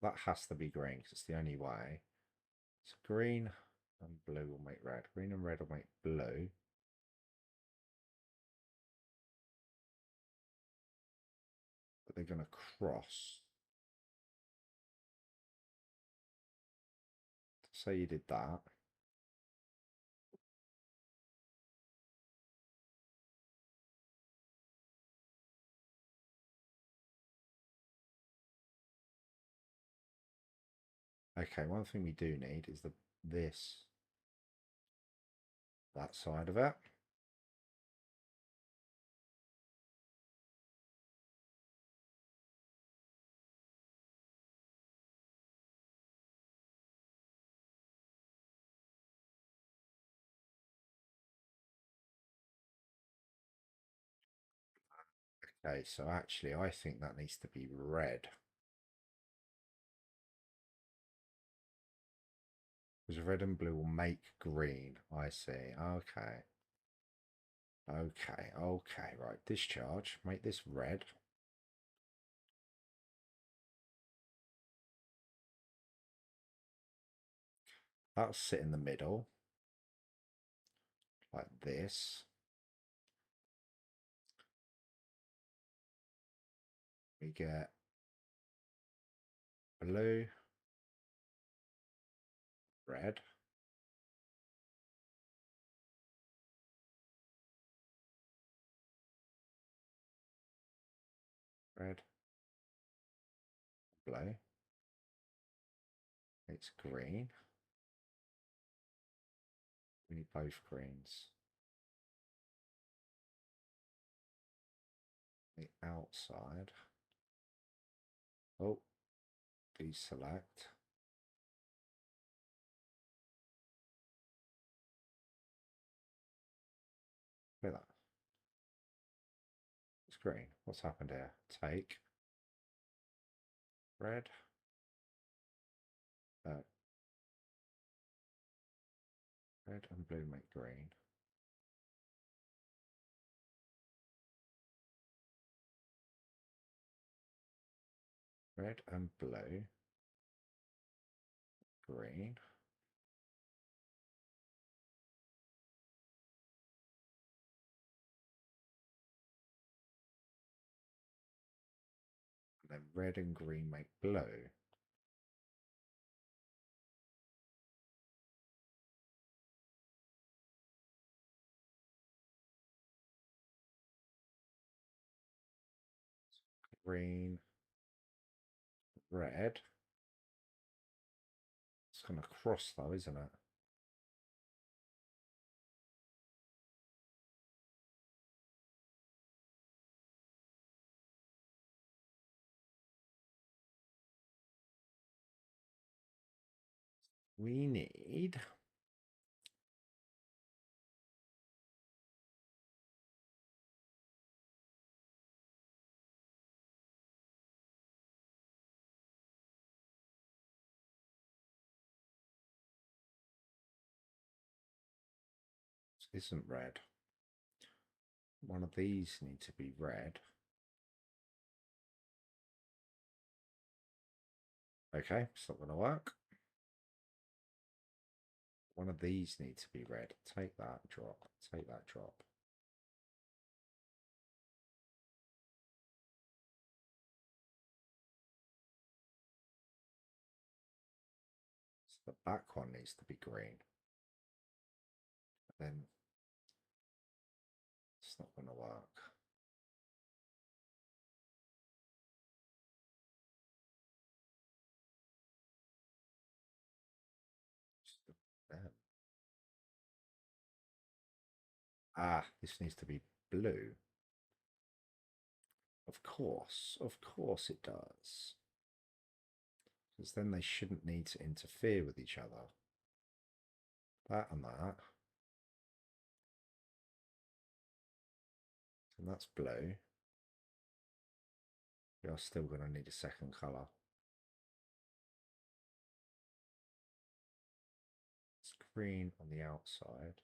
B: That has to be green because it's the only way. So green and blue will make red. Green and red will make blue. they're going to cross. Say you did that. Okay, one thing we do need is that side of it. Okay, so actually I think that needs to be red. Because red and blue will make green. I see. Okay. Okay, right. Discharge. Make this red. That'll sit in the middle. Like this. We get blue, red, red, blue. It's green. We need both greens. The outside. Oh, deselect. Look at that. It's green. What's happened here? Take red. Red and blue make green. Red and blue. Green. And then red and green make blue. Green, red. It's going to cross though, isn't it? We need this isn't red. One of these need to be red. Okay, it's not going to work. One of these needs to be red. Take that, drop. Take that, drop. So the back one needs to be green. Then it's not going to work. Ah, this needs to be blue. Of course it does. Because then they shouldn't need to interfere with each other. That and that. And that's blue. We are still going to need a second colour. It's green on the outside.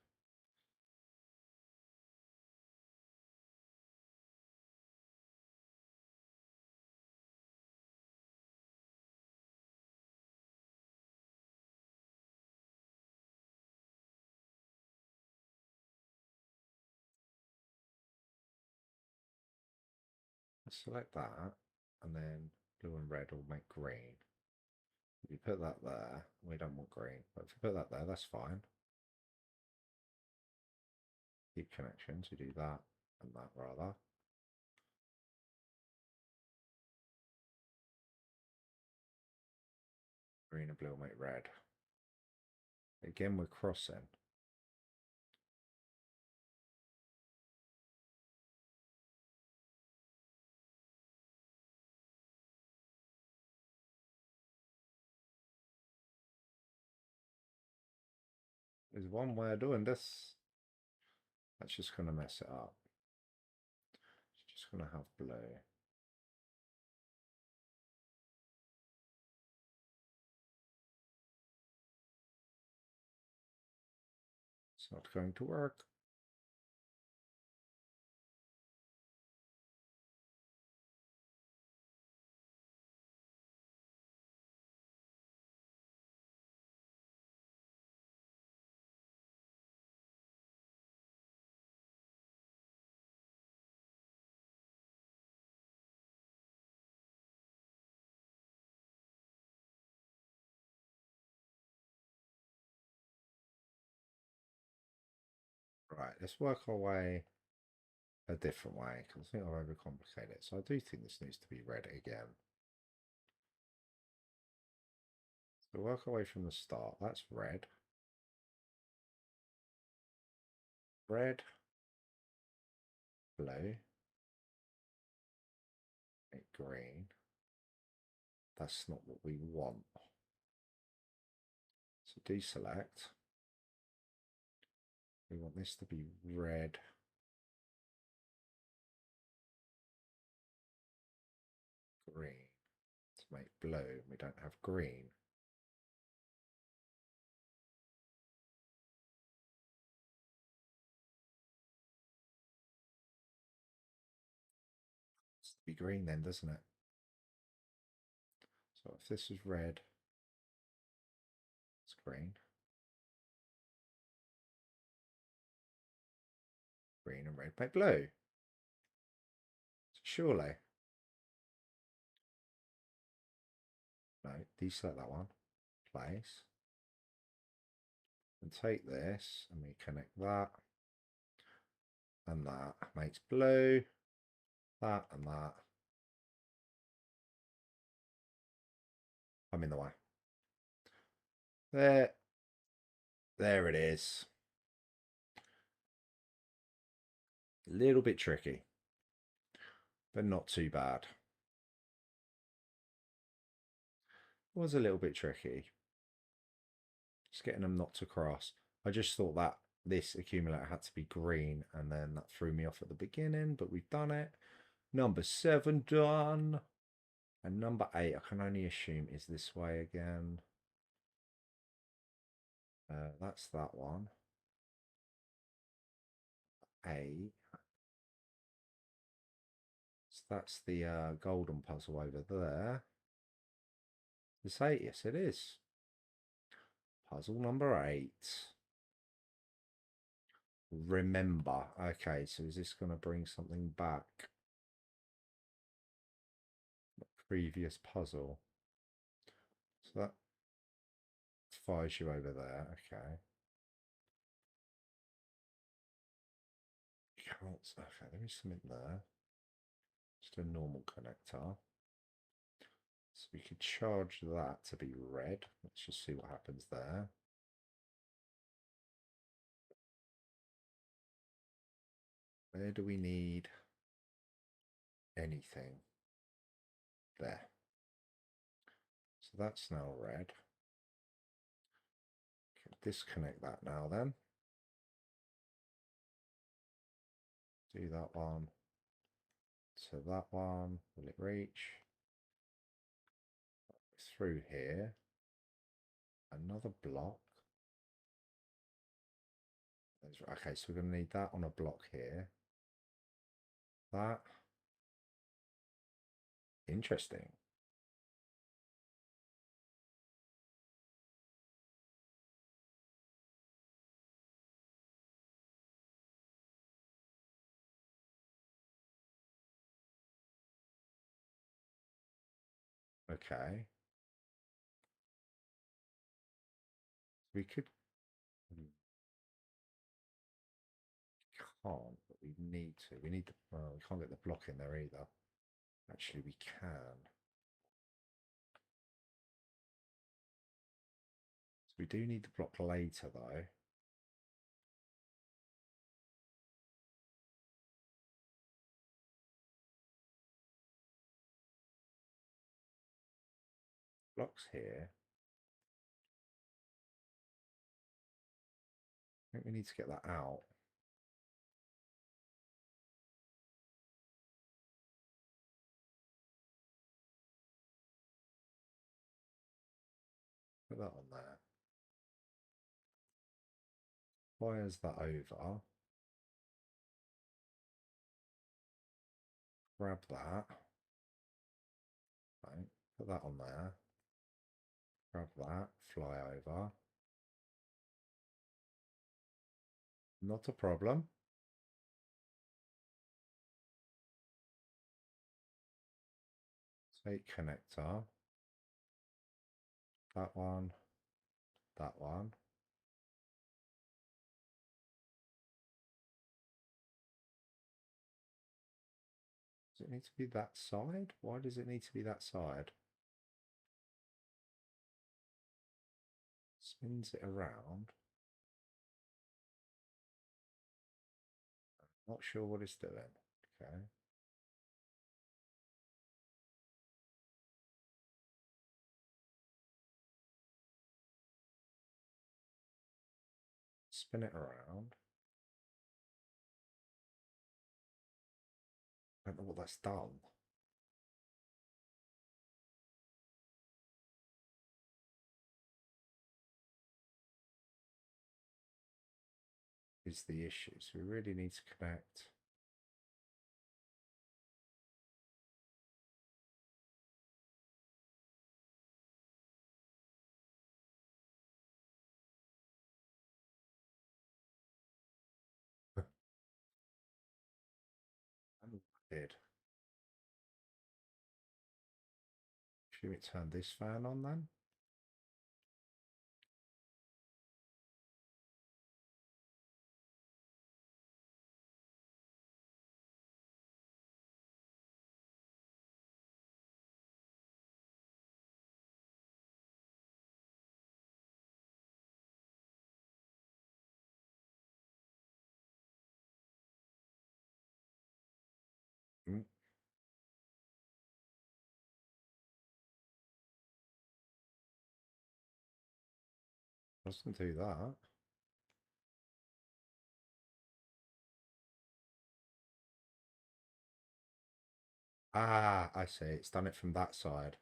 B: Select that. and then blue and red will make green. If you put that there, we don't want green, but if you put that there, that's fine. Keep connections, you do that and that rather. Green and blue will make red. Again, we're crossing. There's one way of doing this. That's just going to mess it up. It's just going to have blue. It's not going to work. Right, let's work our way a different way because I think I've overcomplicated it. So I do think this needs to be red again. So work our way from the start. That's red. Red. Blue. Green. That's not what we want. So deselect. We want this to be red. Green. To make blue. We don't have green. It's to be green then, doesn't it? So if this is red, it's green. Green and red make blue. Surely. No, deselect that one. Place. And take this and we connect that. And that makes blue. That and that. I'm in the way. There. There it is. A little bit tricky, but not too bad. It was a little bit tricky. Just getting them not to cross. I just thought that this accumulator had to be green, and then that threw me off at the beginning, but we've done it. Number 7 done. And number 8, I can only assume is this way again. That's that one. 8. So that's the golden puzzle over there. This 8, yes it is. Puzzle number 8. Remember. Okay, so is this going to bring something back? The previous puzzle. So that fires you over there. Okay. Okay, there is something there. Just a normal connector. So we could charge that to be red. Let's just see what happens there. Where do we need anything? There. So that's now red. Disconnect that now then. Do that one. So that one, will it reach? Through here. Another block. Okay, so we're going to need that on a block here. That. Interesting. Okay. We could... Can't, but we need to. We need the... Well, we can't get the block in there either. Actually, we can. So we do need the block later, though. Blocks here. I think we need to get that out. Put that on there. Fires that over. Grab that. Right. Put that on there. Grab that. Fly over. Not a problem. Take connector. That one. That one. Does it need to be that side? Why does it need to be that side? Spins it around. Not sure what it's doing. Okay. Spin it around. I don't know what that's done. Is the issue. So we really need to connect. And did. Should we turn this fan on then? Mm. Doesn't do that. Ah, I see. It's done it from that side.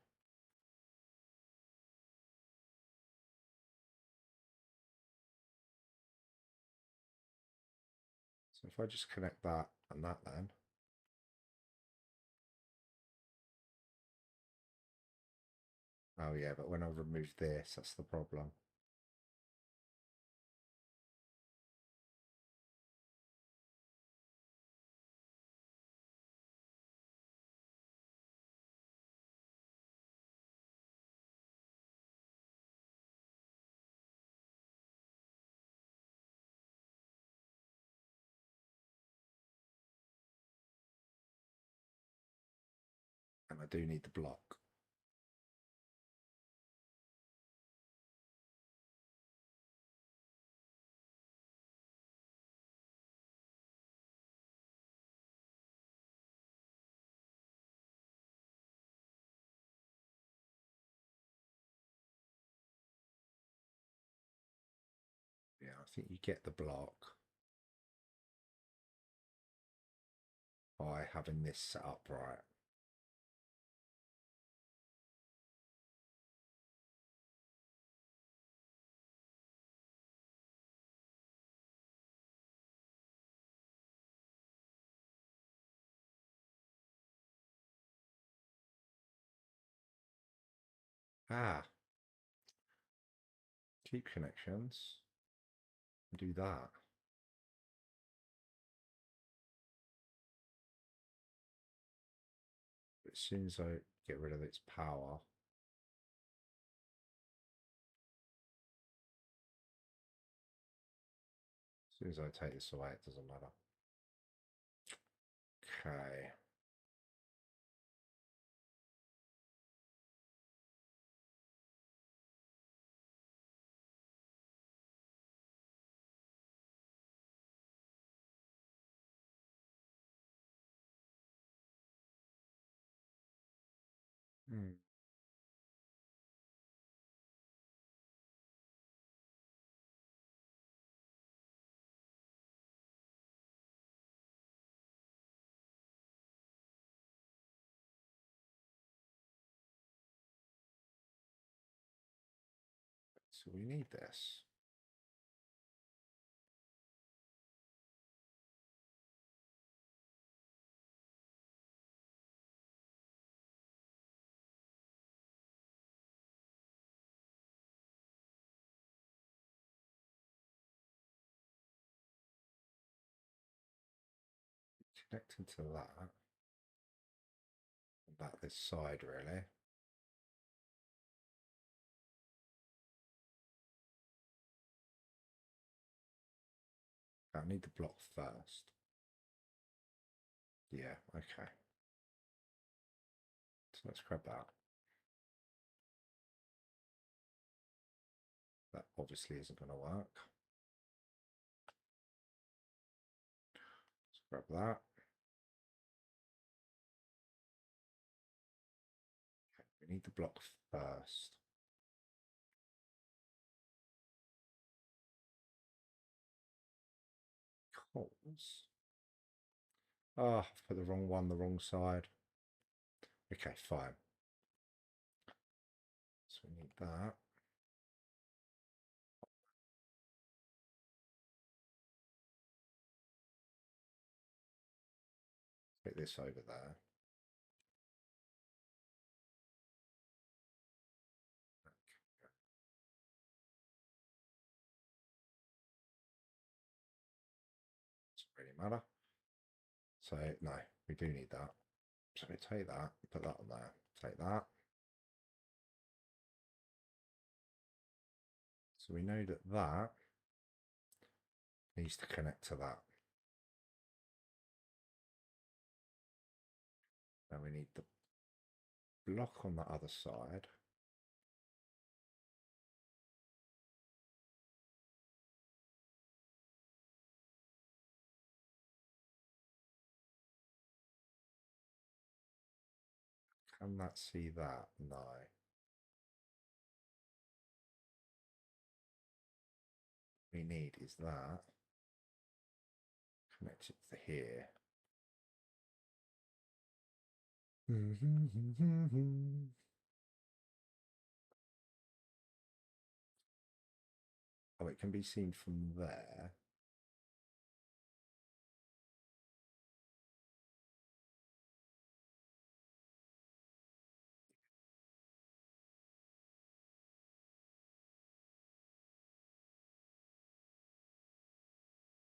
B: So if I just connect that and that then. Oh yeah, but when I remove this, that's the problem. And I do need the block. Yeah, I think you get the block by having this set up right. Ah, keep connections. Do that. But as soon as I get rid of its power, As soon as I take this away, it doesn't matter. Okay. So we need this. Connecting to that. About this side, really. I need the block first. Yeah, okay. So let's grab that. That obviously isn't going to work. Let's grab that. Okay, we need the block first. Because... oh, I've put the wrong one, the wrong side. Okay, fine. So we need that. Put this over there. Doesn't really matter. So no, we do need that. So we take that, put that on there, take that. So we know that that needs to connect to that. Now we need the block on the other side. Can that see that? No. We need is that. Connect it to here. Oh, it can be seen from there.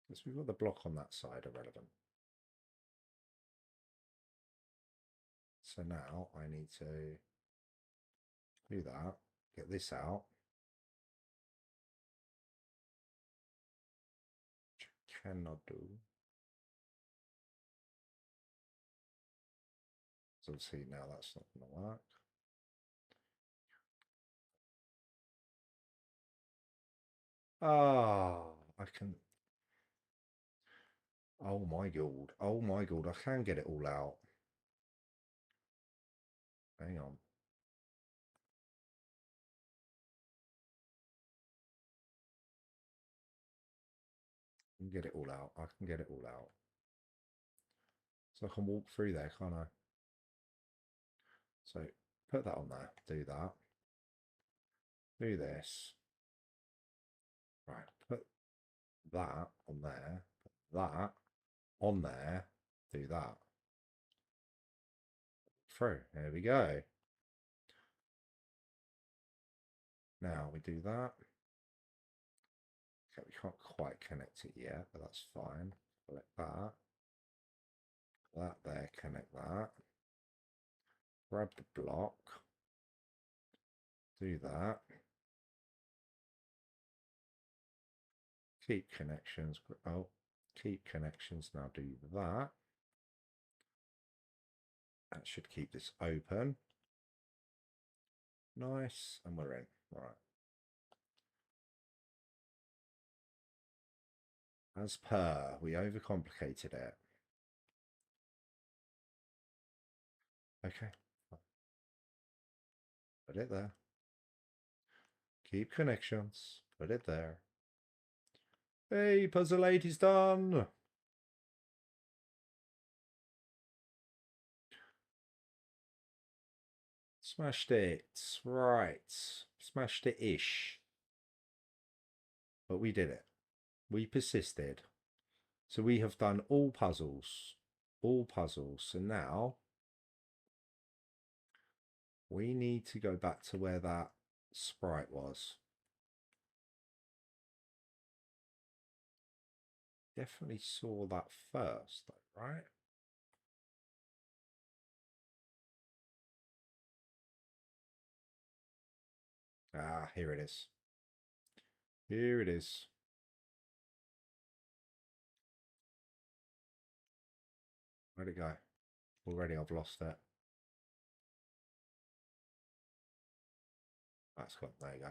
B: Because we've got the block on that side irrelevant. So now I need to do that, get this out. Which I cannot do. So see now that's not going to work. Ah, I can. Oh my god. Oh my god. I can get it all out. Hang on. I can get it all out. I can get it all out. So I can walk through there, can't I? So put that on there. Do that. Do this. Right. Put that on there. Put that on there. Do that. Through. There we go. Now we do that. Okay, we can't quite connect it yet, but that's fine. Select that. That there, connect that. Grab the block. Do that. Keep connections. Oh, keep connections. Now do that. That should keep this open. Nice. And we're in. Right. As per, we overcomplicated it. Okay. Put it there. Keep connections. Put it there. Hey, puzzle 8 is done. Smashed it. Right. Smashed it-ish. But we did it. We persisted. So we have done all puzzles. All puzzles. So now we need to go back to where that sprite was. Definitely saw that first, though, right? Ah, here it is. Here it is. Where'd it go? Already I've lost it. That's got, there you go.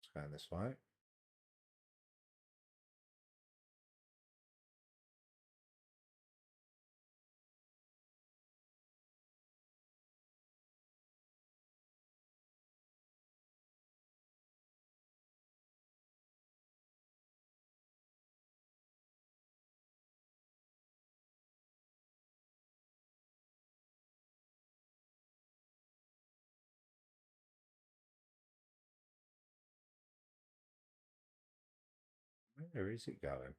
B: It's going this way. Where is it going?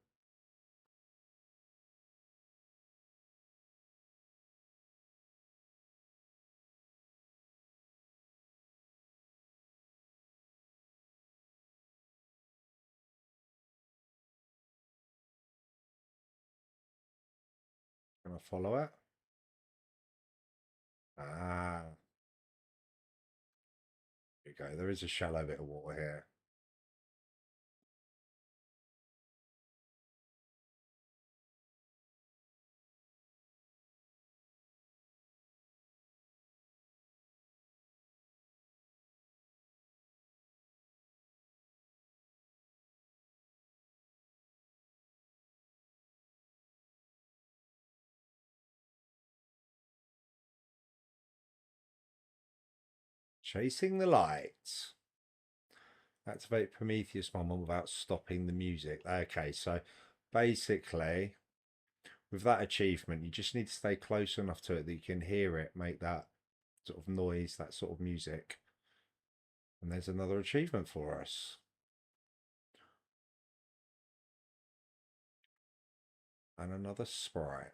B: Can I follow it? Ah, here we go. There is a shallow bit of water here. Chasing the lights. Activate Prometheus moment without stopping the music. Okay, so basically, with that achievement, you just need to stay close enough to it that you can hear it make that sort of noise, that sort of music. And there's another achievement for us. And another sprite.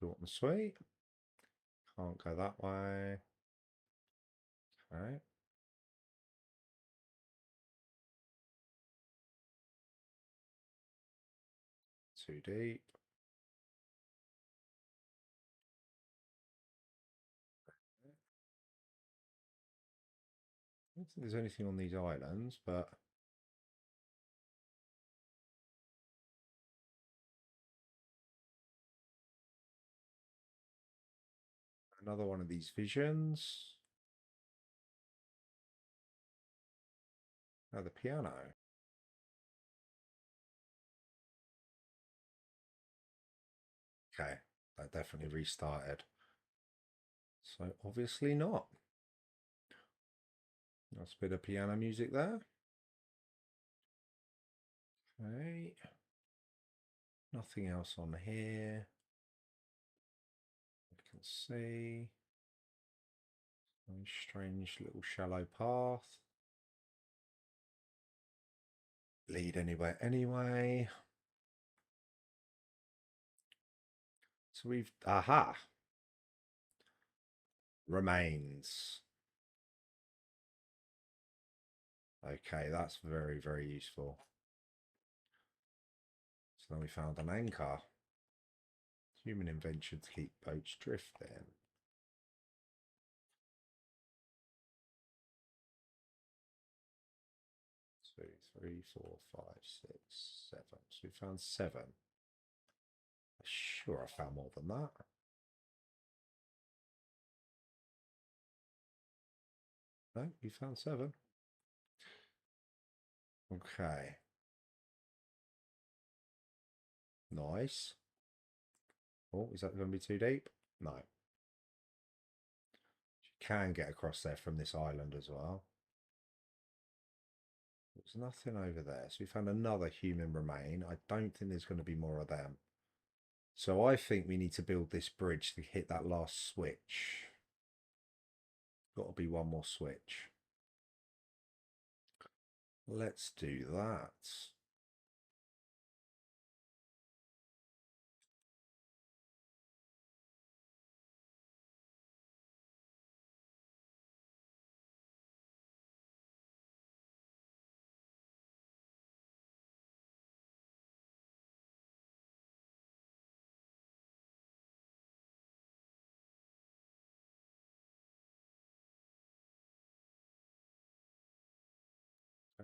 B: Short and sweet. Can't go that way. Okay. Too deep. I don't think there's anything on these islands, but another one of these visions. Oh, the piano. Okay, that definitely restarted. So obviously not. Nice bit of piano music there. Okay. Nothing else on here. I can see. Some strange little shallow path. Lead anywhere anyway. So we've, aha, remains. Okay, that's very, very useful. So then we found an anchor. Human invention to keep boats drifting. 2, 3, 4, 5, 6, 7. So we found 7. I'm sure I found more than that. No, you found 7. Okay. Nice. Oh, is that going to be too deep? No. You can get across there from this island as well. There's nothing over there. So we found another human remain. I don't think there's going to be more of them. So I think we need to build this bridge to hit that last switch. Got to be one more switch. Let's do that.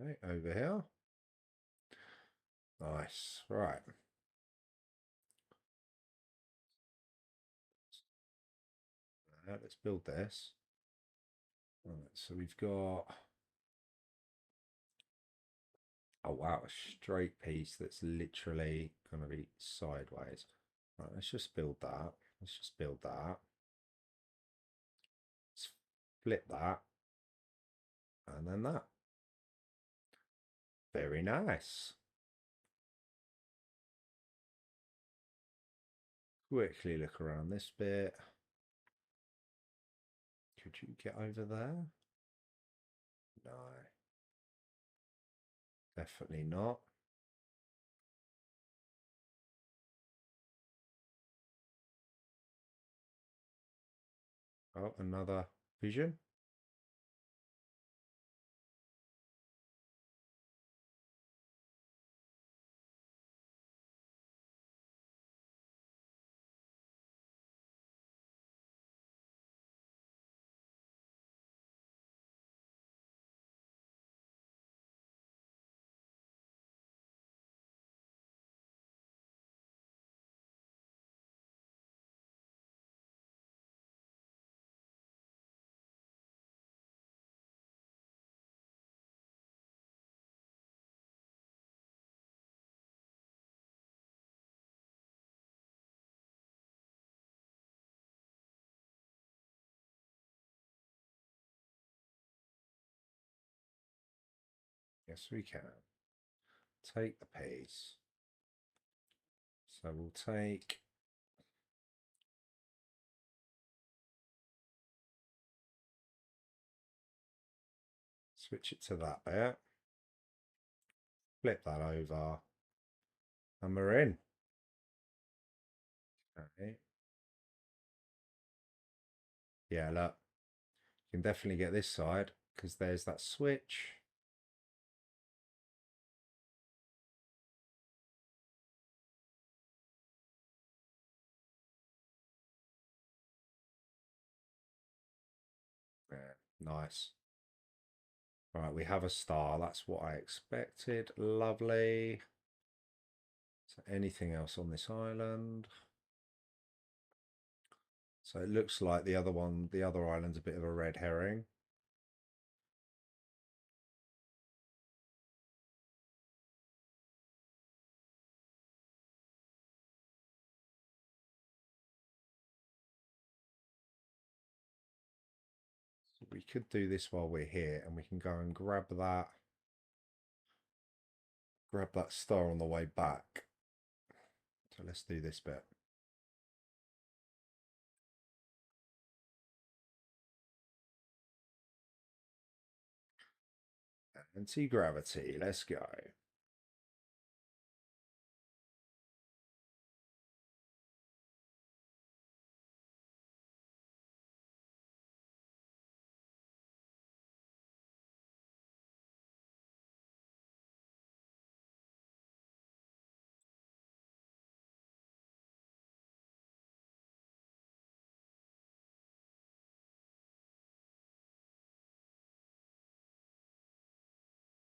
B: Okay, over here. Nice. Right. Let's build this. Right, so we've got, oh wow, a straight piece that's literally going to be sideways. Right, let's just build that. Let's just build that. Let's flip that. And then that. Very nice. Quickly look around this bit. Could you get over there? No. Definitely not. Oh, another vision. Yes, we can. Take the piece. So we'll take, switch it to that bit. Flip that over. And we're in. Okay. Yeah, look. You can definitely get this side because there's that switch. Yeah, nice. All right, we have a star. That's what I expected. Lovely. So anything else on this island? So it looks like the other one, the other island's a bit of a red herring. So we could do this while we're here and we can go and grab that star on the way back. So let's do this bit. Anti-gravity, let's go.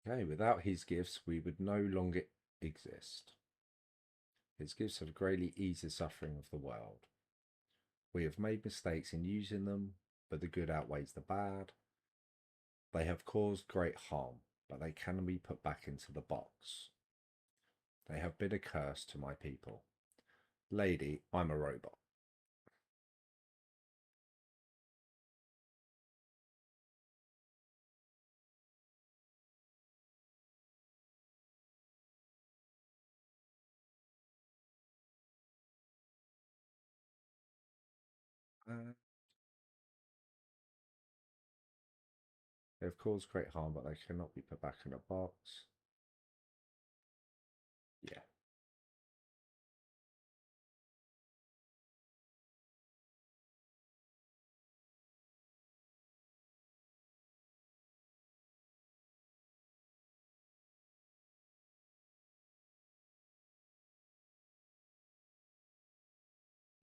B: Okay, without his gifts, we would no longer exist. His gifts have greatly eased the suffering of the world. We have made mistakes in using them, but the good outweighs the bad. They have caused great harm, but they can be put back into the box. They have been a curse to my people. Lady, I'm a robot. They have caused great harm, but they cannot be put back in a box. Yeah.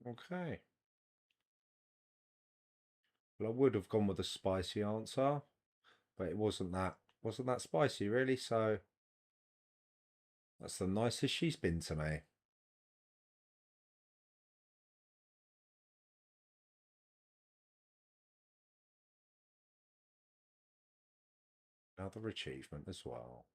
B: Okay. Well, I would have gone with a spicy answer, but it wasn't that spicy really, so that's the nicest she's been to me. Another achievement as well.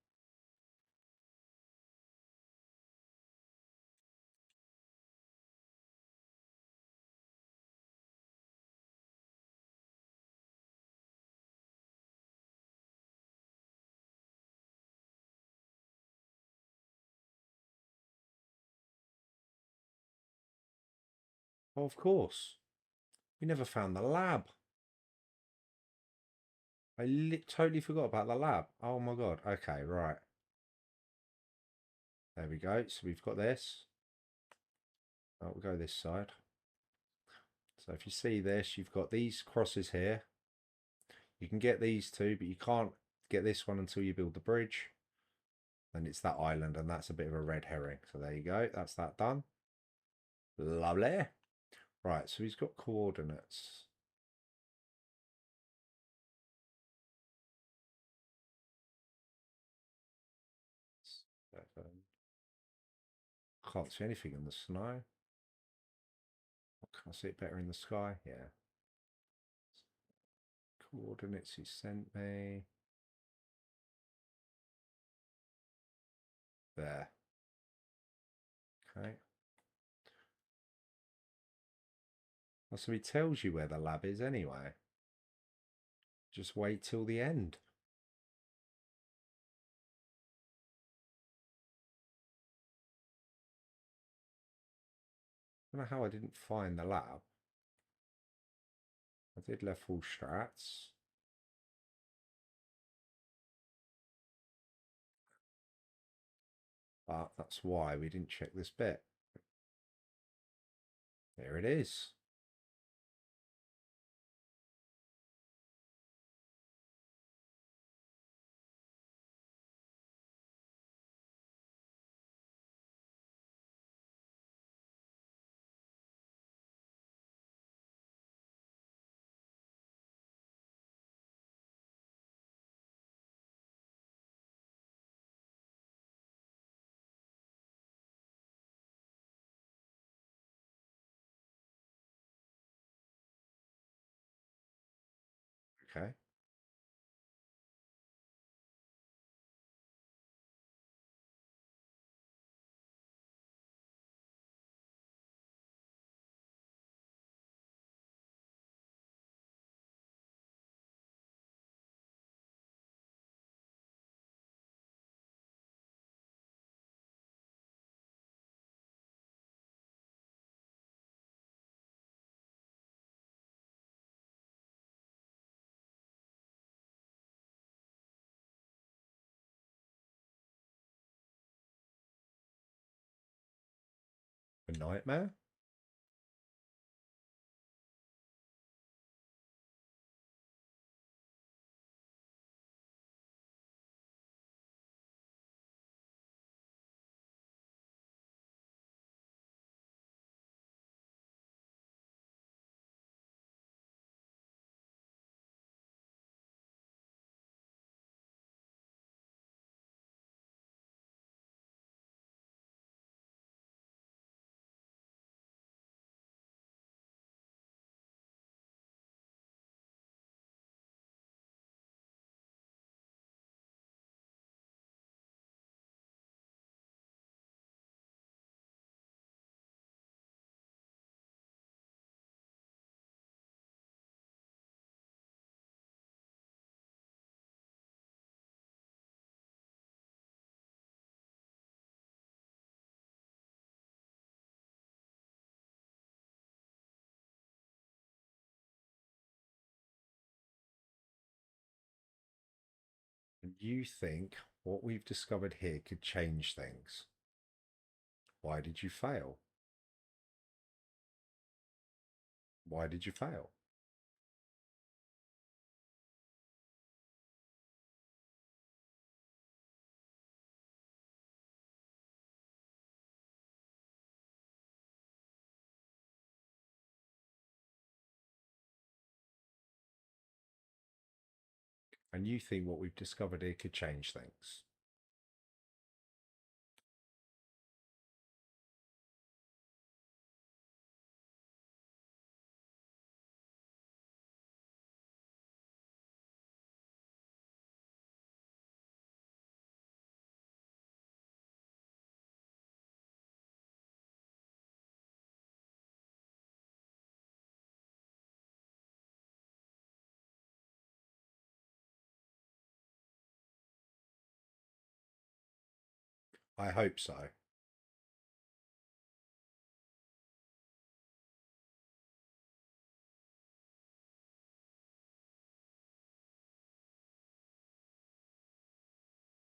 B: Oh, of course. We never found the lab. I totally forgot about the lab. Oh my god. Okay, right. There we go. So we've got this. Oh, we'll go this side. So if you see this, you've got these crosses here. You can get these two, but you can't get this one until you build the bridge. And it's that island, and that's a bit of a red herring. So there you go. That's that done. Lovely. Right, so he's got coordinates. Can't see anything in the snow. Can I see it better in the sky? Yeah. Coordinates he sent me. There. Okay. Oh, so he tells you where the lab is anyway. Just wait till the end. I don't know how I didn't find the lab. I did level strats. But that's why we didn't check this bit. There it is. Okay. A nightmare? You think what we've discovered here could change things. Why did you fail? Why did you fail? And you think what we've discovered here could change things. I hope so.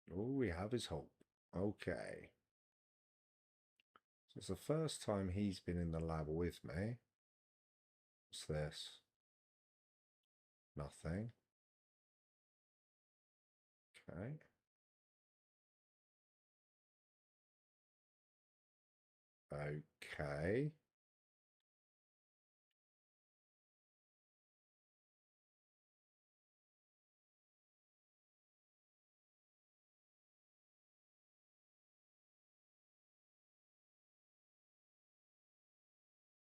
B: All we have is hope. Okay. So it's the first time he's been in the lab with me. What's this? Nothing. Okay. Okay.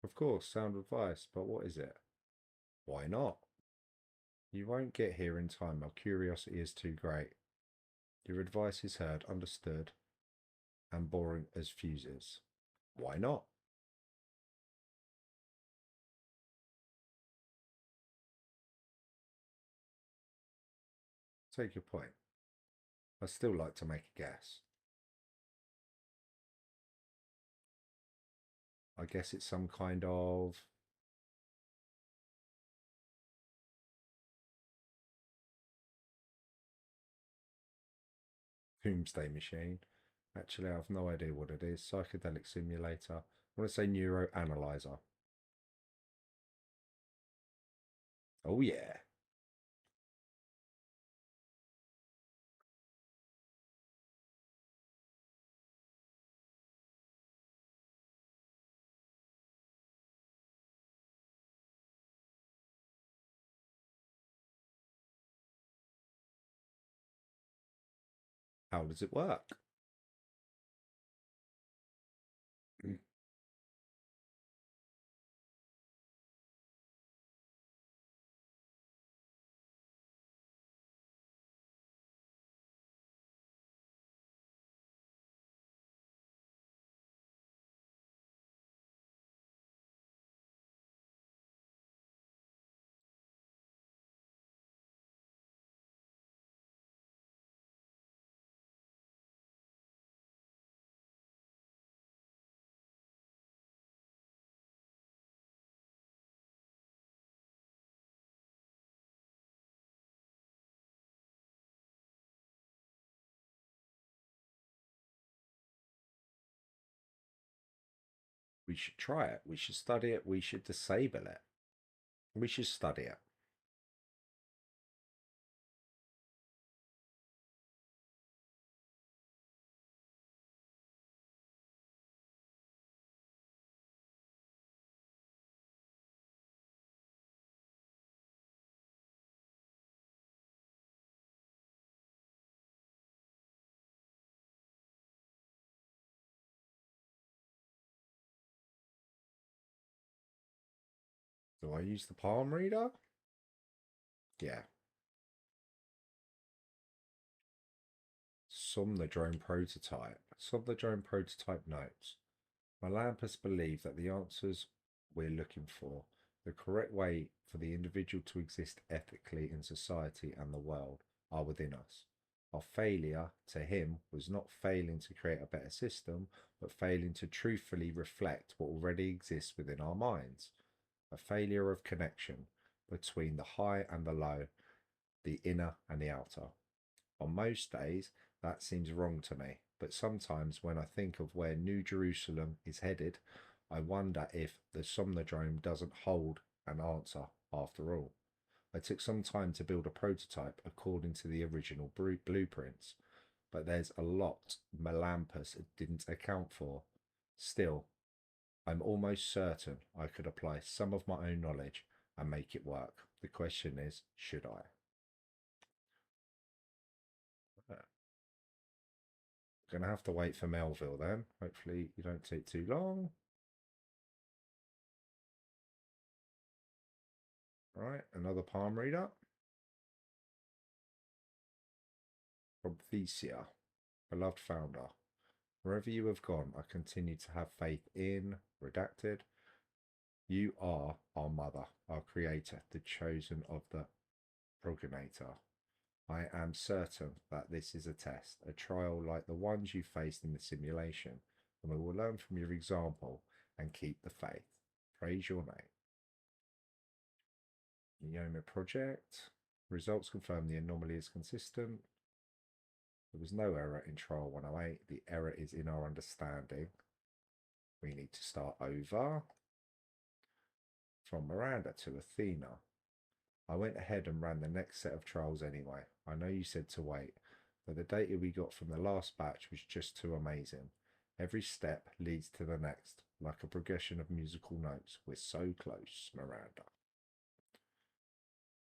B: Of course, sound advice, but what is it? Why not? You won't get here in time. Our curiosity is too great. Your advice is heard, understood, and boring as fuses. Why not? Take your point. I'd still like to make a guess. I guess it's some kind of doomsday machine. Actually, I have no idea what it is. Psychedelic simulator. I want to say neuroanalyzer. Oh, yeah. How does it work? We should try it. We should study it. We should disable it. We should study it. Do I use the palm reader? Yeah. Some the drone prototype. Some the drone prototype notes. Malampus believed that the answers we're looking for, the correct way for the individual to exist ethically in society and the world, are within us. Our failure to him was not failing to create a better system, but failing to truthfully reflect what already exists within our minds. A failure of connection between the high and the low, the inner and the outer. On most days, that seems wrong to me, but sometimes when I think of where New Jerusalem is headed, I wonder if the Somnodrome doesn't hold an answer after all. I took some time to build a prototype according to the original blueprints, but there's a lot Melampus didn't account for. Still, I'm almost certain I could apply some of my own knowledge and make it work. The question is, should I? Gonna have to wait for Melville then. Hopefully you don't take too long. Right, another palm reader. Prometheus, beloved founder. Wherever you have gone, I continue to have faith in, redacted. You are our mother, our creator, the chosen of the progenitor. I am certain that this is a test, a trial like the ones you faced in the simulation, and we will learn from your example and keep the faith. Praise your name. Yoma project. Results confirm the anomaly is consistent. There was no error in trial 108. The error is in our understanding. We need to start over. From Miranda to Athena. I went ahead and ran the next set of trials anyway. I know you said to wait, but the data we got from the last batch was just too amazing. Every step leads to the next, like a progression of musical notes. We're so close, Miranda.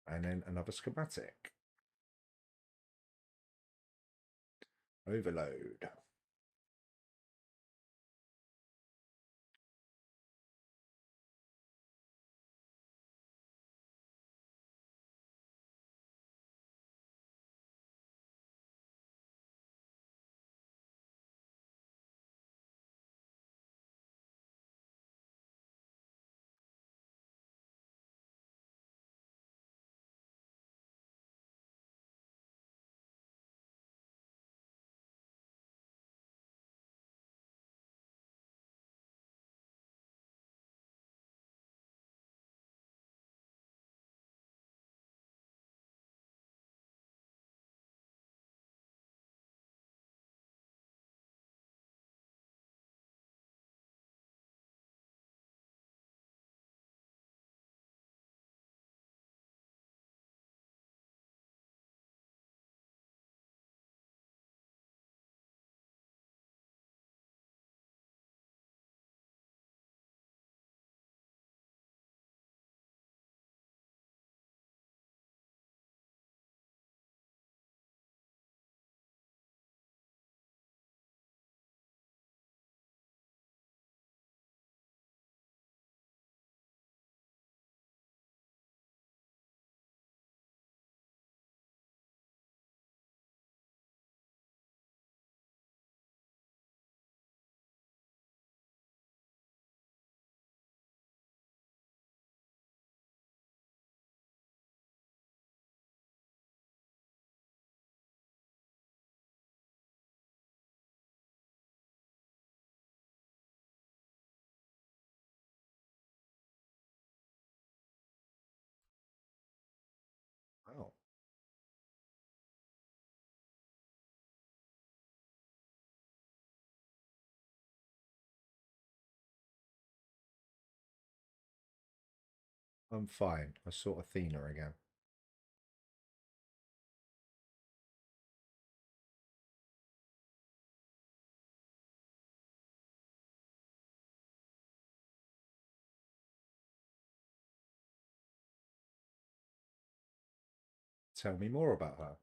B: And then another schematic. Overload. Wow. I'm fine. I saw Athena again. Tell me more about her.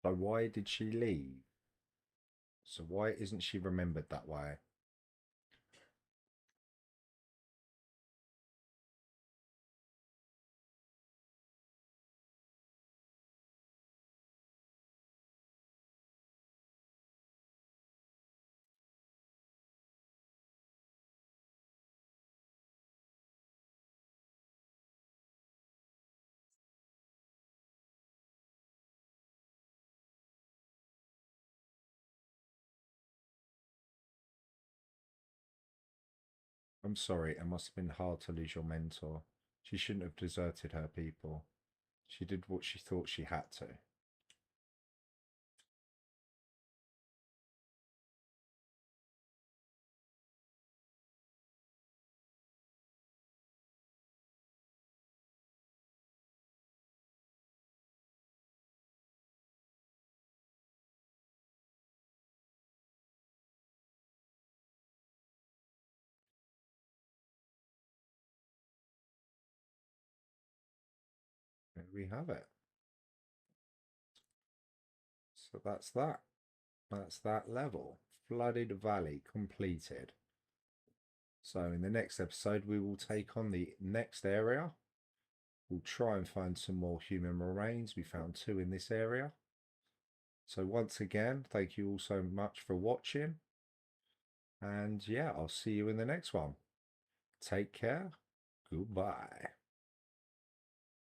B: So why did she leave? So why isn't she remembered that way? I'm sorry, it must have been hard to lose your mentor. She shouldn't have deserted her people. She did what she thought she had to. There we have it. So that's that. That's that level. Flooded Valley completed. So in the next episode, we will take on the next area. We'll try and find some more human remains. We found 2 in this area. So once again, thank you all so much for watching. And yeah, I'll see you in the next one. Take care. Goodbye.